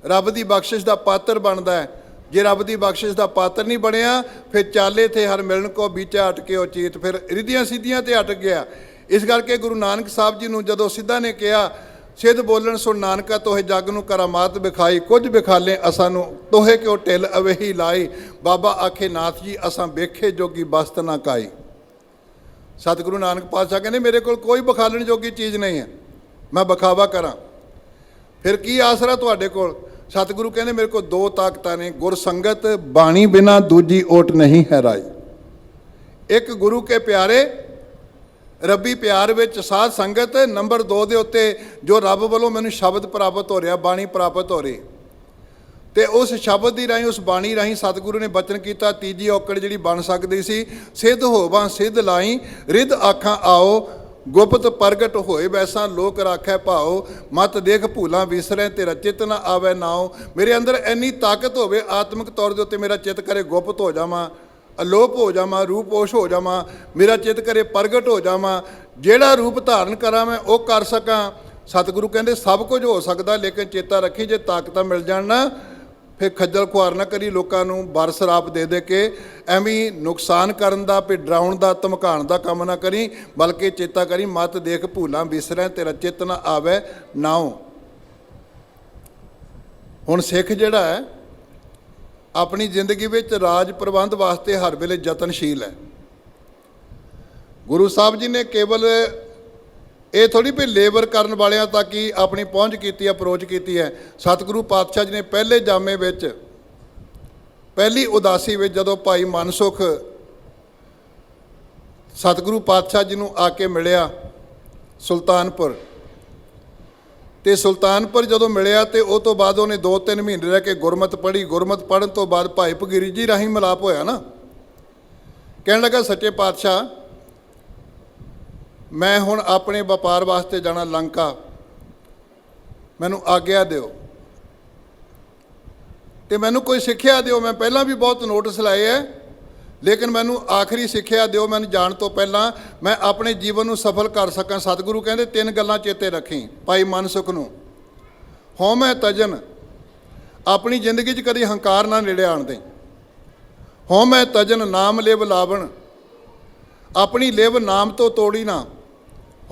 ਰੱਬ ਦੀ ਬਖਸ਼ਿਸ਼ ਦਾ ਪਾਤਰ ਬਣਦਾ ਹੈ। ਜੇ ਰੱਬ ਦੀ ਬਖਸ਼ਿਸ਼ ਦਾ ਪਾਤਰ ਨਹੀਂ ਬਣਿਆ, ਫਿਰ ਚਾਲੇ ਥੇ ਹਰ ਮਿਲਣ ਕੋ ਬੀਚਾ ਅਟਕੇ ਉਹ ਚੀਤ, ਫਿਰ ਰਿੱਧੀਆਂ ਸਿੱਧੀਆਂ ਤੇ ਅਟਕ ਗਿਆ। ਇਸ ਕਰਕੇ ਗੁਰੂ ਨਾਨਕ ਸਾਹਿਬ ਜੀ ਨੂੰ ਜਦੋਂ ਸਿੱਧਾ ਨੇ ਕਿਹਾ, ਸਿੱਧ ਬੋਲਣ ਸੁਣ ਨਾਨਕਾ ਤੋਹੇ ਜੱਗ ਨੂੰ ਕਰਾਮਾਤ ਵਿਖਾਈ, ਕੁਝ ਵਿਖਾਲੇ ਅਸਾਂ ਨੂੰ ਤੋਹੇ ਕਿਉ ਢਿੱਲ ਅਵੇਹੀ ਲਾਈ, ਬਾਬਾ ਆਖੇ ਨਾਥ ਜੀ ਅਸਾਂ ਵੇਖੇ ਜੋਗੀ ਬਸਤ ਨਾ ਕਾਈ। ਸਤਿਗੁਰੂ ਨਾਨਕ ਪਾਤਸ਼ਾਹ ਕਹਿੰਦੇ ਮੇਰੇ ਕੋਲ ਕੋਈ ਵਿਖਾਲਣ ਜੋਗੀ ਚੀਜ਼ ਨਹੀਂ ਹੈ, ਮੈਂ ਵਿਖਾਵਾ ਕਰਾਂ, ਫਿਰ ਕੀ ਆਸਰਾ ਤੁਹਾਡੇ ਕੋਲ? ਸਤਿਗੁਰੂ ਕਹਿੰਦੇ ਮੇਰੇ ਕੋਲ 2 ਤਾਕਤਾਂ ਨੇ, ਗੁਰ ਸੰਗਤ, ਬਾਣੀ ਬਿਨਾ ਦੂਜੀ ਓਟ ਨਹੀਂ ਹੈ ਰਾਈ। ਇੱਕ ਗੁਰੂ ਕੇ ਪਿਆਰੇ, ਰੱਬੀ ਪਿਆਰ ਵਿੱਚ ਸਾਧ ਸੰਗਤ। ਨੰਬਰ 2 ਦੇ ਉੱਤੇ ਜੋ ਰੱਬ ਵੱਲੋਂ ਮੈਨੂੰ ਸ਼ਬਦ ਪ੍ਰਾਪਤ ਹੋ ਰਿਹਾ, ਬਾਣੀ ਪ੍ਰਾਪਤ ਹੋ ਰਹੀ, ਤੇ ਉਸ ਸ਼ਬਦ ਦੀ ਰਾਹੀਂ, ਉਸ ਬਾਣੀ ਰਾਹੀਂ ਸਤਿਗੁਰੂ ਨੇ ਬਚਨ ਕੀਤਾ, ਤੀਜੀ ਔਕੜ ਜਿਹੜੀ ਬਣ ਸਕਦੀ ਸੀ, ਸਿੱਧ ਹੋਵਾਂ ਸਿੱਧ ਲਾਈ, ਰਿੱਧ ਆਖਾਂ ਆਓ, ਗੁਪਤ ਪ੍ਰਗਟ ਹੋਏ ਵੈਸਾ ਲੋਕ ਰਾਖੈ ਭਾਓ, ਮਤ ਦੇਖ ਭੂਲਾਂ ਵਿਸਰੈ ਤੇਰਾ ਚਿੱਤ ਨਾ ਆਵੈ ਨਾਉ। ਮੇਰੇ ਅੰਦਰ ਇੰਨੀ ਤਾਕਤ ਹੋਵੇ, ਆਤਮਿਕ ਤੌਰ ਦੇ ਉੱਤੇ ਮੇਰਾ ਚਿੱਤ ਕਰੇ ਗੁਪਤ ਹੋ ਜਾਵਾਂ, ਅਲੋਪ ਹੋ ਜਾਵਾਂ, ਰੂਪੋਸ਼ ਹੋ ਜਾਵਾਂ, ਮੇਰਾ ਚਿੱਤ ਕਰੇ ਪ੍ਰਗਟ ਹੋ ਜਾਵਾਂ, ਜਿਹੜਾ ਰੂਪ ਧਾਰਨ ਕਰਾਂ ਮੈਂ ਉਹ ਕਰ ਸਕਾਂ। ਸਤਿਗੁਰੂ ਕਹਿੰਦੇ ਸਭ ਕੁਝ ਹੋ ਸਕਦਾ, ਲੇਕਿਨ ਚੇਤਾ ਰੱਖੀ ਜੇ ਤਾਕਤਾਂ ਮਿਲ ਜਾਣ ਨਾ, ਫਿਰ ਖੱਜਲ ਖੁਆਰ ਨਾ ਕਰੀ ਲੋਕਾਂ ਨੂੰ ਬਰ ਸਰਾਪ ਦੇ ਦੇ ਕੇ, ਐਵੇਂ ਨੁਕਸਾਨ ਕਰਨ ਦਾ, ਵੀ ਡਰਾਉਣ ਦਾ, ਧਮਕਾਉਣ ਦਾ ਕੰਮ ਨਾ ਕਰੀ, ਬਲਕਿ ਚੇਤਾ ਕਰੀ ਮਤ ਦੇਖ ਭੂਲਾਂ ਵਿਸਰੈ ਤੇਰਾ ਚਿੱਤ ਨਾ ਆਵੈ ਨਾਉ। ਹੁਣ ਸਿੱਖ ਜਿਹੜਾ ਹੈ ਆਪਣੀ ਜ਼ਿੰਦਗੀ ਵਿੱਚ ਰਾਜ ਪ੍ਰਬੰਧ ਵਾਸਤੇ ਹਰ ਵੇਲੇ ਯਤਨਸ਼ੀਲ ਹੈ। ਗੁਰੂ ਸਾਹਿਬ ਜੀ ਨੇ ਕੇਵਲ ਇਹ ਥੋੜੀ ਵੀ ਲੇਬਰ ਕਰਨ ਵਾਲਿਆਂ ਤੱਕ ਹੀ ਆਪਣੀ ਪਹੁੰਚ ਕੀਤੀ, ਅਪਰੋਚ ਕੀਤੀ ਹੈ। ਸਤਿਗੁਰੂ ਪਾਤਸ਼ਾਹ ਜੀ ਨੇ ਪਹਿਲੇ ਜਾਮੇ ਵਿੱਚ, ਪਹਿਲੀ ਉਦਾਸੀ ਵਿੱਚ, ਜਦੋਂ ਭਾਈ ਮਨਸੁਖ ਸਤਿਗੁਰੂ ਪਾਤਸ਼ਾਹ ਜੀ ਨੂੰ ਆ ਕੇ ਮਿਲਿਆ ਸੁਲਤਾਨਪੁਰ, ਤੇ ਸੁਲਤਾਨਪੁਰ ਜਦੋਂ ਮਿਲਿਆ ਤੇ ਉਹ ਤੋਂ ਬਾਅਦ ਉਹਨੇ 2-3 ਮਹੀਨੇ ਰਹਿ ਕੇ ਗੁਰਮਤਿ ਪੜ੍ਹੀ। ਗੁਰਮਤਿ ਪੜ੍ਹਨ ਤੋਂ ਬਾਅਦ ਭਾਈ ਭਗੀਰੀ ਜੀ ਰਾਹੀਂ ਮਿਲਾਪ ਹੋਇਆ ਨਾ, ਕਹਿਣ ਲੱਗਾ ਸੱਚੇ ਪਾਤਸ਼ਾਹ ਮੈਂ ਹੁਣ ਆਪਣੇ ਵਪਾਰ ਵਾਸਤੇ ਜਾਣਾ ਲੰਕਾ, ਮੈਨੂੰ ਆਗਿਆ ਦਿਓ ਤੇ ਮੈਨੂੰ ਕੋਈ ਸਿੱਖਿਆ ਦਿਓ। ਮੈਂ ਪਹਿਲਾਂ ਵੀ ਬਹੁਤ ਨੋਟਿਸ ਲਾਏ ਹੈ, ਲੇਕਿਨ ਮੈਨੂੰ ਆਖਰੀ ਸਿੱਖਿਆ ਦਿਓ, ਮੈਨੂੰ ਜਾਣ ਤੋਂ ਪਹਿਲਾਂ ਮੈਂ ਆਪਣੇ ਜੀਵਨ ਨੂੰ ਸਫਲ ਕਰ ਸਕਾਂ। ਸਤਿਗੁਰੂ ਕਹਿੰਦੇ 3 ਗੱਲਾਂ ਚੇਤੇ ਰੱਖੀ ਭਾਈ ਮਨਸੁਖ ਨੂੰ। ਹਉਮੈ ਤਜਨ, ਆਪਣੀ ਜ਼ਿੰਦਗੀ 'ਚ ਕਦੀ ਹੰਕਾਰ ਨਾ ਨੇੜੇ ਆਣ ਦੇ। ਹਉਮੈ ਤਜਨ ਨਾਮ ਲਿਵ ਲਾਵਣ, ਆਪਣੀ ਲਿਵ ਨਾਮ ਤੋਂ ਤੋੜੀ ਨਾ।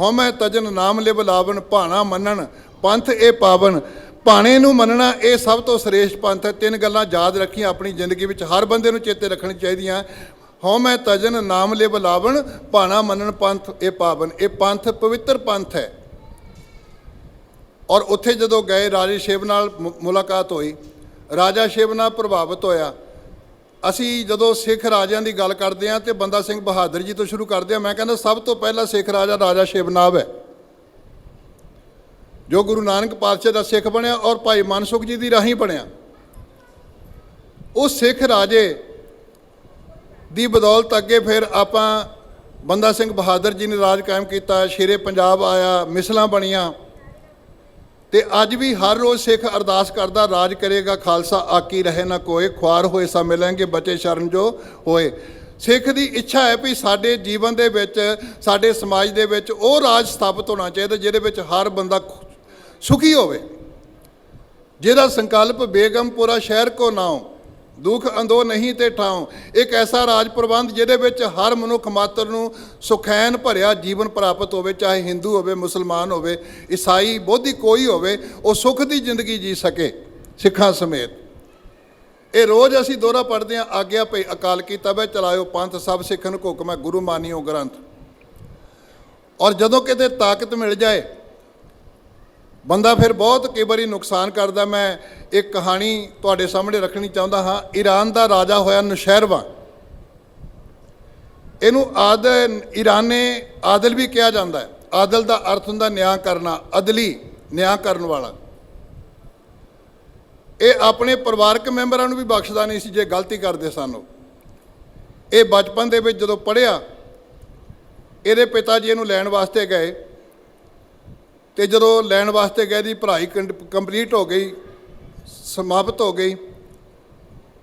ਹਉਮੈ ਤਜਨ ਨਾਮ ਲਿਵ ਲਾਵਣ, ਭਾਣਾ ਮੰਨਣ ਪੰਥ ਇਹ ਪਾਵਨ। ਭਾਣੇ ਨੂੰ ਮੰਨਣਾ ਇਹ ਸਭ ਤੋਂ ਸ੍ਰੇਸ਼ਟ ਪੰਥ ਹੈ। ਤਿੰਨ ਗੱਲਾਂ ਯਾਦ ਰੱਖੀਆਂ ਆਪਣੀ ਜ਼ਿੰਦਗੀ ਵਿੱਚ, ਹਰ ਬੰਦੇ ਨੂੰ ਚੇਤੇ ਰੱਖਣੀ ਚਾਹੀਦੀਆਂ। ਹਉਮੈ ਤਜਨ ਨਾਮ ਲਿਵ ਲਾਵਣ, ਭਾਣਾ ਮੰਨਣ ਪੰਥ ਇਹ ਪਾਵਨ। ਇਹ ਪੰਥ ਪਵਿੱਤਰ ਪੰਥ ਹੈ। ਔਰ ਉੱਥੇ ਜਦੋਂ ਗਏ ਰਾਜੇ ਸ਼ਿਵ ਨਾਲ ਮੁਲਾਕਾਤ ਹੋਈ, ਰਾਜਾ ਸ਼ਿਵ ਨਾਲ ਪ੍ਰਭਾਵਿਤ ਹੋਇਆ। ਅਸੀਂ ਜਦੋਂ ਸਿੱਖ ਰਾਜਿਆਂ ਦੀ ਗੱਲ ਕਰਦੇ ਹਾਂ ਤੇ ਬੰਦਾ ਸਿੰਘ ਬਹਾਦਰ ਜੀ ਤੋਂ ਸ਼ੁਰੂ ਕਰਦੇ ਹਾਂ। ਮੈਂ ਕਹਿੰਦਾ ਸਭ ਤੋਂ ਪਹਿਲਾ ਸਿੱਖ ਰਾਜਾ ਰਾਜਾ ਸ਼ਿਵਨਾਭ ਹੈ, ਜੋ ਗੁਰੂ ਨਾਨਕ ਪਾਤਸ਼ਾਹ ਦਾ ਸਿੱਖ ਬਣਿਆ ਔਰ ਭਾਈ ਮਨਸੁਖ ਜੀ ਦੀ ਰਾਹੀਂ ਬਣਿਆ। ਉਸ ਸਿੱਖ ਰਾਜੇ ਦੀ ਬਦੌਲਤ ਅੱਗੇ ਫਿਰ ਆਪਾਂ ਬੰਦਾ ਸਿੰਘ ਬਹਾਦਰ ਜੀ ਨੇ ਰਾਜ ਕਾਇਮ ਕੀਤਾ, ਸ਼ੇਰੇ ਪੰਜਾਬ ਆਇਆ, ਮਿਸਲਾਂ ਬਣੀਆਂ। ਤੇ ਅੱਜ ਵੀ ਹਰ ਰੋਜ਼ ਸਿੱਖ ਅਰਦਾਸ ਕਰਦਾ, ਰਾਜ ਕਰੇਗਾ ਖਾਲਸਾ ਆਕੀ ਰਹੇ ਨਾ ਕੋਏ, ਖੁਆਰ ਹੋਏ ਸਾ ਮਿਲਾਂਗੇ ਬਚੇ ਸ਼ਰਨ ਜੋ ਹੋਏ। ਸਿੱਖ ਦੀ ਇੱਛਾ ਹੈ ਵੀ ਸਾਡੇ ਜੀਵਨ ਦੇ ਵਿੱਚ, ਸਾਡੇ ਸਮਾਜ ਦੇ ਵਿੱਚ ਉਹ ਰਾਜ ਸਥਾਪਿਤ ਹੋਣਾ ਚਾਹੀਦਾ ਜਿਹਦੇ ਵਿੱਚ ਹਰ ਬੰਦਾ ਸੁਖੀ ਹੋਵੇ, ਜਿਹਦਾ ਸੰਕਲਪ ਬੇਗਮ ਪੂਰਾ ਸ਼ਹਿਰ ਕੋ ਨਾਉ, ਦੁੱਖ ਅੰਦੋ ਨਹੀਂ ਤੇ ਠਾਉ। ਇੱਕ ਐਸਾ ਰਾਜ ਪ੍ਰਬੰਧ ਜਿਹਦੇ ਵਿੱਚ ਹਰ ਮਨੁੱਖ ਮਾਤਰ ਨੂੰ ਸੁਖੈਨ ਭਰਿਆ ਜੀਵਨ ਪ੍ਰਾਪਤ ਹੋਵੇ, ਚਾਹੇ ਹਿੰਦੂ ਹੋਵੇ, ਮੁਸਲਮਾਨ ਹੋਵੇ, ਈਸਾਈ, ਬੋਧੀ ਕੋਈ ਹੋਵੇ, ਉਹ ਸੁੱਖ ਦੀ ਜ਼ਿੰਦਗੀ ਜੀ ਸਕੇ ਸਿੱਖਾਂ ਸਮੇਤ। ਇਹ ਰੋਜ਼ ਅਸੀਂ ਦੋਹਰਾ ਪੜ੍ਹਦੇ ਹਾਂ, ਆਗਿਆ ਭਈ ਅਕਾਲ ਕੀ ਤਬੈ ਚਲਾਇਓ ਪੰਥ, ਸਭ ਸਿੱਖਨ ਕੋ ਹੁਕਮ ਹੈ ਗੁਰੂ ਮਾਨਿਓ ਗ੍ਰੰਥ। ਔਰ ਜਦੋਂ ਕਿਤੇ ਤਾਕਤ ਮਿਲ ਜਾਏ ਬੰਦਾ ਫਿਰ ਬਹੁਤ ਕਈ ਵਾਰੀ ਨੁਕਸਾਨ ਕਰਦਾ। ਮੈਂ ਇੱਕ ਕਹਾਣੀ ਤੁਹਾਡੇ ਸਾਹਮਣੇ ਰੱਖਣੀ ਚਾਹੁੰਦਾ ਹਾਂ। ਈਰਾਨ ਦਾ ਰਾਜਾ ਹੋਇਆ ਨੁਸ਼ਹਿਰਵਾਂ। ਇਹਨੂੰ ਈਰਾਨੇ ਆਦਲ ਵੀ ਕਿਹਾ ਜਾਂਦਾ ਹੈ। ਆਦਲ ਦਾ ਅਰਥ ਹੁੰਦਾ ਨਿਆਂ ਕਰਨਾ, ਅਦਲੀ, ਨਿਆਂ ਕਰਨ ਵਾਲਾ। ਇਹ ਆਪਣੇ ਪਰਿਵਾਰਕ ਮੈਂਬਰਾਂ ਨੂੰ ਵੀ ਬਖਸ਼ਦਾ ਨਹੀਂ ਸੀ ਜੇ ਗਲਤੀ ਕਰਦੇ ਸਨ। ਇਹ ਬਚਪਨ ਦੇ ਵਿੱਚ ਜਦੋਂ ਪੜ੍ਹਿਆ, ਇਹਦੇ ਪਿਤਾ ਜੀ ਇਹਨੂੰ ਲੈਣ ਵਾਸਤੇ ਗਏ ਤੇ ਜਦੋਂ ਲੈਣ ਵਾਸਤੇ ਗਏ ਦੀ ਪੜ੍ਹਾਈ ਕੰਪਲੀਟ ਹੋ ਗਈ, ਸਮਾਪਤ ਹੋ ਗਈ।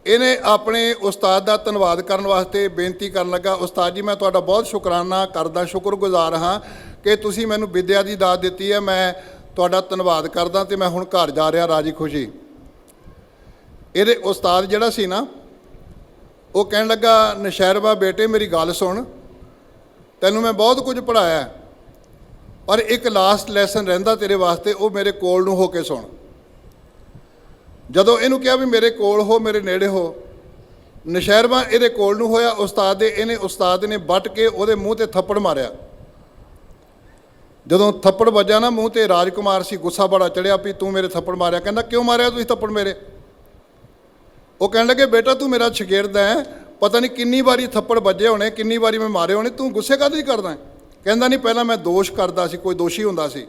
ਇਹਨੇ ਆਪਣੇ ਉਸਤਾਦ ਦਾ ਧੰਨਵਾਦ ਕਰਨ ਵਾਸਤੇ ਬੇਨਤੀ ਕਰਨ ਲੱਗਾ, ਉਸਤਾਦ ਜੀ ਮੈਂ ਤੁਹਾਡਾ ਬਹੁਤ ਸ਼ੁਕਰਾਨਾ ਕਰਦਾ, ਸ਼ੁਕਰਗੁਜ਼ਾਰ ਹਾਂ ਕਿ ਤੁਸੀਂ ਮੈਨੂੰ ਵਿੱਦਿਆ ਦੀ ਦਾਤ ਦਿੱਤੀ ਹੈ। ਮੈਂ ਤੁਹਾਡਾ ਧੰਨਵਾਦ ਕਰਦਾ ਤੇ ਮੈਂ ਹੁਣ ਘਰ ਜਾ ਰਿਹਾ ਰਾਜੀ ਖੁਸ਼ੀ। ਇਹਦੇ ਉਸਤਾਦ ਜਿਹੜਾ ਸੀ ਨਾ, ਉਹ ਕਹਿਣ ਲੱਗਾ, ਨੁਸ਼ਹਿਰਵਾਂ ਬੇਟੇ ਮੇਰੀ ਗੱਲ ਸੁਣ, ਤੈਨੂੰ ਮੈਂ ਬਹੁਤ ਕੁਝ ਪੜ੍ਹਾਇਆ ਪਰ ਇੱਕ ਲਾਸਟ ਲੈਸਨ ਰਹਿੰਦਾ ਤੇਰੇ ਵਾਸਤੇ, ਉਹ ਮੇਰੇ ਕੋਲ ਨੂੰ ਹੋ ਕੇ ਸੁਣ। ਜਦੋਂ ਇਹਨੂੰ ਕਿਹਾ ਵੀ ਮੇਰੇ ਕੋਲ ਹੋ, ਮੇਰੇ ਨੇੜੇ ਹੋ, ਨੁਸ਼ਹਿਰਵਾਂ ਇਹਦੇ ਕੋਲ ਨੂੰ ਹੋਇਆ ਉਸਤਾਦ ਦੇ। ਉਸਤਾਦ ਨੇ ਵੱਟ ਕੇ ਉਹਦੇ ਮੂੰਹ ਤੇ ਥੱਪੜ ਮਾਰਿਆ। ਜਦੋਂ ਥੱਪੜ ਵੱਜਾ ਨਾ ਮੂੰਹ ਤੇ, ਰਾਜਕੁਮਾਰ ਸੀ, ਗੁੱਸਾ ਬੜਾ ਚੜਿਆ ਵੀ ਤੂੰ ਮੇਰੇ ਥੱਪੜ ਮਾਰਿਆ। ਕਹਿੰਦਾ ਕਿਉਂ ਮਾਰਿਆ ਤੁਸੀਂ ਥੱਪੜ ਮੇਰੇ? ਉਹ ਕਹਿਣ ਲੱਗੇ ਬੇਟਾ ਤੂੰ ਮੇਰਾ ਸ਼ਾਗਿਰਦ ਹੈ, ਪਤਾ ਨਹੀਂ ਕਿੰਨੀ ਵਾਰੀ ਥੱਪੜ ਵੱਜੇ ਹੋਣੇ, ਕਿੰਨੀ ਵਾਰੀ ਮੈਂ ਮਾਰੇ ਹੋਣੇ, ਤੂੰ ਗੁੱਸੇ ਕਾਹਦੇ ਕਰਦਾ? ਕਹਿੰਦਾ ਨਹੀਂ, ਪਹਿਲਾਂ ਮੈਂ ਦੋਸ਼ ਕਰਦਾ ਸੀ, ਕੋਈ ਦੋਸ਼ੀ ਹੁੰਦਾ ਸੀ,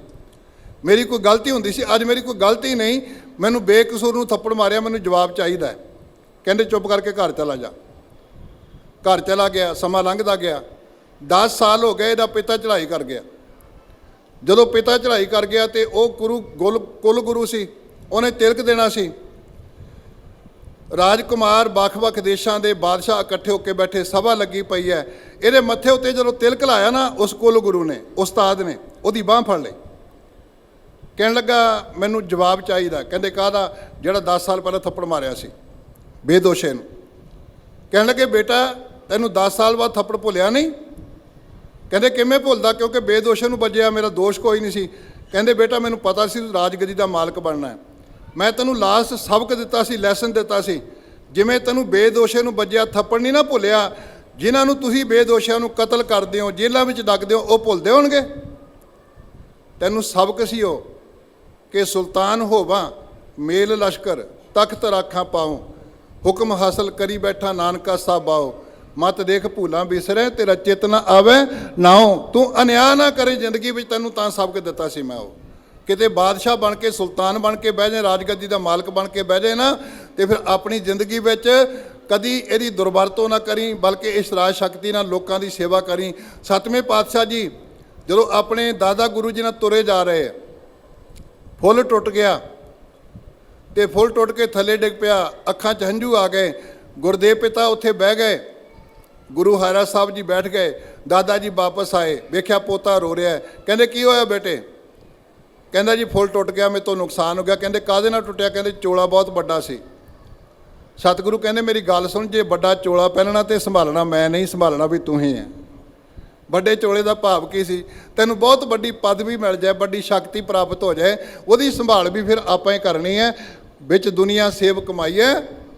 ਮੇਰੀ ਕੋਈ ਗਲਤੀ ਹੁੰਦੀ ਸੀ, ਅੱਜ ਮੇਰੀ ਕੋਈ ਗਲਤੀ ਨਹੀਂ, ਮੈਨੂੰ ਬੇਕਸੂਰ ਨੂੰ ਥੱਪੜ ਮਾਰਿਆ, ਮੈਨੂੰ ਜਵਾਬ ਚਾਹੀਦਾ। ਕਹਿੰਦੇ ਚੁੱਪ ਕਰਕੇ ਘਰ ਚਲਾ ਜਾ। ਘਰ ਚਲਾ ਗਿਆ। ਸਮਾਂ ਲੰਘਦਾ ਗਿਆ, 10 ਸਾਲ ਹੋ ਗਏ। ਇਹਦਾ ਪਿਤਾ ਚੜ੍ਹਾਈ ਕਰ ਗਿਆ। ਜਦੋਂ ਪਿਤਾ ਚੜ੍ਹਾਈ ਕਰ ਗਿਆ ਤੇ ਉਹ ਕੁਲ ਗੁਰੂ ਸੀ, ਉਹਨੇ ਤਿਲਕ ਦੇਣਾ ਸੀ। ਰਾਜਕੁਮਾਰ ਵੱਖ-ਵੱਖ ਦੇਸ਼ਾਂ ਦੇ ਬਾਦਸ਼ਾਹ ਇਕੱਠੇ ਹੋ ਕੇ ਬੈਠੇ, ਸਭਾ ਲੱਗੀ ਪਈ ਹੈ। ਇਹਦੇ ਮੱਥੇ ਉੱਤੇ ਜਦੋਂ ਤਿਲਕ ਲਾਇਆ ਨਾ, ਉਸ ਕੁਲ ਗੁਰੂ ਨੇ, ਉਸਤਾਦ ਨੇ ਉਹਦੀ ਬਾਂਹ ਫੜ ਲਈ। ਕਹਿਣ ਲੱਗਾ ਮੈਨੂੰ ਜਵਾਬ ਚਾਹੀਦਾ। ਕਹਿੰਦੇ ਕਾਹਦਾ? ਜਿਹੜਾ 10 ਸਾਲ ਪਹਿਲਾਂ ਥੱਪੜ ਮਾਰਿਆ ਸੀ ਬੇਦੋਸ਼ੇ ਨੂੰ। ਕਹਿਣ ਲੱਗੇ ਬੇਟਾ ਤੈਨੂੰ 10 ਸਾਲ ਬਾਅਦ ਥੱਪੜ ਭੁੱਲਿਆ ਨਹੀਂ? ਕਹਿੰਦੇ ਕਿਵੇਂ ਭੁੱਲਦਾ, ਕਿਉਂਕਿ ਬੇਦੋਸ਼ੇ ਨੂੰ ਵੱਜਿਆ, ਮੇਰਾ ਦੋਸ਼ ਕੋਈ ਨਹੀਂ ਸੀ। ਕਹਿੰਦੇ ਬੇਟਾ ਮੈਨੂੰ ਪਤਾ ਸੀ ਤੂੰ ਰਾਜਗੱਦੀ ਦਾ ਮਾਲਕ ਬਣਨਾ ਹੈ, ਮੈਂ ਤੈਨੂੰ ਲਾਸਟ ਸਬਕ ਦਿੱਤਾ ਸੀ, ਲੈਸਨ ਦਿੱਤਾ ਸੀ, ਜਿਵੇਂ ਤੈਨੂੰ ਬੇਦੋਸ਼ੇ ਨੂੰ ਵੱਜਿਆ ਥੱਪੜ ਨਹੀਂ ਨਾ ਭੁੱਲਿਆ, ਜਿਨ੍ਹਾਂ ਨੂੰ ਤੁਸੀਂ ਬੇਦੋਸ਼ਿਆਂ ਨੂੰ ਕਤਲ ਕਰਦੇ ਹੋ, ਜੇਲ੍ਹਾਂ ਵਿੱਚ ਡੱਕਦੇ ਹੋ, ਉਹ ਭੁੱਲਦੇ ਹੋਣਗੇ? ਤੈਨੂੰ ਸਬਕ ਸੀ ਉਹ ਕਿ ਸੁਲਤਾਨ ਹੋਵਾਂ ਮੇਲ ਲਸ਼ਕਰ, ਤਖਤ ਰਾਖਾਂ ਪਾਉ, ਹੁਕਮ ਹਾਸਲ ਕਰੀ ਬੈਠਾ ਨਾਨਕਾ ਸਾਬਾਓ, ਮਤ ਦੇਖ ਭੂਲਾਂ ਬਿਸਰੇ ਤੇਰਾ ਚਿੱਤ ਨਾ ਆਵੇ ਨਾਉ। ਤੂੰ ਅਨਿਆਂ ਨਾ ਕਰੇ ਜ਼ਿੰਦਗੀ ਵਿੱਚ, ਤੈਨੂੰ ਤਾਂ ਸਬਕ ਦਿੱਤਾ ਸੀ ਮੈਂ ਉਹ। ਕਿਤੇ ਬਾਦਸ਼ਾਹ ਬਣ ਕੇ, ਸੁਲਤਾਨ ਬਣ ਕੇ ਬਹਿ ਜਾਏ, ਰਾਜਗੱਦੀ ਦਾ ਮਾਲਕ ਬਣ ਕੇ ਬਹਿ ਜਾਏ ਨਾ, ਤੇ ਫਿਰ ਆਪਣੀ ਜ਼ਿੰਦਗੀ ਵਿੱਚ ਕਦੀ ਇਹਦੀ ਦੁਰਵਰਤੋਂ ਨਾ ਕਰੀ, ਬਲਕਿ ਇਸ ਰਾਜ ਸ਼ਕਤੀ ਨਾਲ ਲੋਕਾਂ ਦੀ ਸੇਵਾ ਕਰੀ। 7ਵੇਂ ਪਾਤਸ਼ਾਹ ਜੀ ਜਦੋਂ ਆਪਣੇ ਦਾਦਾ ਗੁਰੂ ਜੀ ਨਾਲ ਤੁਰੇ ਜਾ ਰਹੇ, ਫੁੱਲ ਟੁੱਟ ਗਿਆ ਤੇ ਫੁੱਲ ਟੁੱਟ ਕੇ ਥੱਲੇ ਡਿੱਗ ਪਿਆ, ਅੱਖਾਂ 'ਚ ਹੰਝੂ ਆ ਗਏ। ਗੁਰਦੇਵ ਪਿਤਾ ਉੱਥੇ ਬਹਿ ਗਏ, ਗੁਰੂ ਹਾਰਾ ਸਾਹਿਬ ਜੀ ਬੈਠ ਗਏ। ਦਾਦਾ ਜੀ ਵਾਪਸ ਆਏ, ਵੇਖਿਆ ਪੋਤਾ ਰੋ ਰਿਹਾ। ਕਹਿੰਦੇ ਕੀ ਹੋਇਆ ਬੇਟੇ? ਕਹਿੰਦਾ ਜੀ ਫੁੱਲ ਟੁੱਟ ਗਿਆ, ਮੇਰੇ ਤੋਂ ਨੁਕਸਾਨ ਹੋ ਗਿਆ। ਕਹਿੰਦੇ ਕਾਹਦੇ ਨਾਲ ਟੁੱਟਿਆ? ਕਹਿੰਦੇ ਚੋਲਾ ਬਹੁਤ ਵੱਡਾ ਸੀ। ਸਤਿਗੁਰੂ ਕਹਿੰਦੇ ਮੇਰੀ ਗੱਲ ਸੁਣ, ਜੇ ਵੱਡਾ ਚੋਲਾ ਪਹਿਨਣਾ ਤੇ ਸੰਭਾਲਣਾ ਮੈਂ ਨਹੀਂ, ਸੰਭਾਲਣਾ ਵੀ ਤੂੰ ਹੀ ਹੈ। ਵੱਡੇ ਚੋਲੇ ਦਾ ਭਾਵ ਕੀ ਸੀ? ਤੈਨੂੰ ਬਹੁਤ ਵੱਡੀ ਪਦਵੀ ਮਿਲ ਜਾਏ, ਵੱਡੀ ਸ਼ਕਤੀ ਪ੍ਰਾਪਤ ਹੋ ਜਾਏ, ਉਹਦੀ ਸੰਭਾਲ ਵੀ ਫਿਰ ਆਪਾਂ ਹੀ ਕਰਨੀ ਹੈ। ਵਿੱਚ ਦੁਨੀਆ ਸੇਵ ਕਮਾਈਏ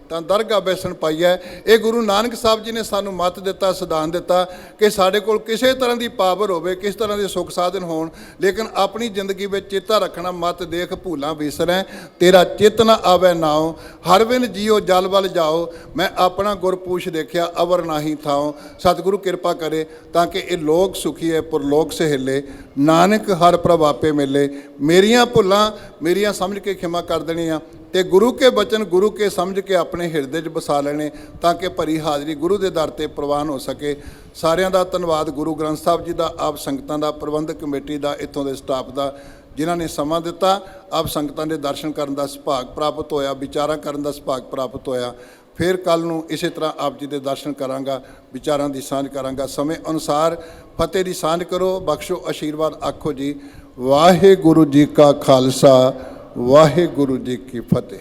ਤਾਂ ਦਰਗਾਹ ਬੈਸਣ ਪਾਈਏ। ਇਹ ਗੁਰੂ ਨਾਨਕ ਸਾਹਿਬ ਜੀ ਨੇ ਸਾਨੂੰ ਮੱਤ ਦਿੱਤਾ, ਸਿਧਾਂਤ ਦਿੱਤਾ ਕਿ ਸਾਡੇ ਕੋਲ ਕਿਸੇ ਤਰ੍ਹਾਂ ਦੀ ਪਾਵਰ ਹੋਵੇ, ਕਿਸ ਤਰ੍ਹਾਂ ਦੇ ਸੁੱਖ ਸਾਧਨ ਹੋਣ, ਲੇਕਿਨ ਆਪਣੀ ਜ਼ਿੰਦਗੀ ਵਿੱਚ ਚੇਤਾ ਰੱਖਣਾ, ਮਤ ਦੇਖ ਭੂਲਾਂ ਵਿਸਰੈ, ਤੇਰਾ ਚਿਤ ਨ ਆਵੈ ਨਾਉ, ਹਰ ਵਿਨ ਜੀਓ ਜਲ ਵੱਲ ਜਾਓ, ਮੈਂ ਆਪਣਾ ਗੁਰਪੂਛ ਦੇਖਿਆ ਅਵਰ ਨਾਹੀ ਥਾਉ। ਸਤਿਗੁਰੂ ਕਿਰਪਾ ਕਰੇ ਤਾਂ ਕਿ ਇਹ ਲੋਕ ਸੁਖੀਏ ਪੁਰਲੋਕ ਸਹਿਲੇ, ਨਾਨਕ ਹਰ ਪ੍ਰਭ ਆਪੇ ਮਿਲੇ। ਮੇਰੀਆਂ ਭੁੱਲਾਂ ਮੇਰੀਆਂ ਸਮਝ ਕੇ ਖਿਮਾ ਕਰ ਦੇਣੀਆਂ ਤੇ ਗੁਰੂ ਕੇ ਬਚਨ ਗੁਰੂ ਕੇ ਸਮਝ ਕੇ ਆਪਣੇ ਹਿਰਦੇ 'ਚ ਵਸਾ ਲੈਣੇ, ਤਾਂ ਕਿ ਭਰੀ ਹਾਜ਼ਰੀ ਗੁਰੂ ਦੇ ਦਰ ਤੇ ਪ੍ਰਵਾਨ ਹੋ ਸਕੇ। ਸਾਰਿਆਂ ਦਾ ਧੰਨਵਾਦ ਗੁਰੂ ਗ੍ਰੰਥ ਸਾਹਿਬ ਜੀ ਦਾ, ਆਪ ਸੰਗਤਾਂ ਦਾ, ਪ੍ਰਬੰਧਕ ਕਮੇਟੀ ਦਾ, ਇੱਥੋਂ ਦੇ ਸਟਾਫ ਦਾ, ਜਿਨ੍ਹਾਂ ਨੇ ਸਮਾਂ ਦਿੱਤਾ। ਆਪ ਸੰਗਤਾਂ ਦੇ ਦਰਸ਼ਨ ਕਰਨ ਦਾ ਸੁਭਾਗ ਪ੍ਰਾਪਤ ਹੋਇਆ, ਵਿਚਾਰਾਂ ਕਰਨ ਦਾ ਸੁਭਾਗ ਪ੍ਰਾਪਤ ਹੋਇਆ। ਫਿਰ ਕੱਲ੍ਹ ਨੂੰ ਇਸੇ ਤਰ੍ਹਾਂ ਆਪ ਜੀ ਦੇ ਦਰਸ਼ਨ ਕਰਾਂਗਾ, ਵਿਚਾਰਾਂ ਦੀ ਸਾਂਝ ਕਰਾਂਗਾ। ਸਮੇਂ ਅਨੁਸਾਰ ਫਤਿਹ ਦੀ ਸਾਂਝ ਕਰੋ, ਬਖਸ਼ੋ ਆਸ਼ੀਰਵਾਦ। ਆਖੋ ਜੀ ਵਾਹਿਗੁਰੂ ਜੀ ਕਾ ਖਾਲਸਾ, ਵਾਹਿਗੁਰੂ ਜੀ ਕੀ ਫਤਿਹ।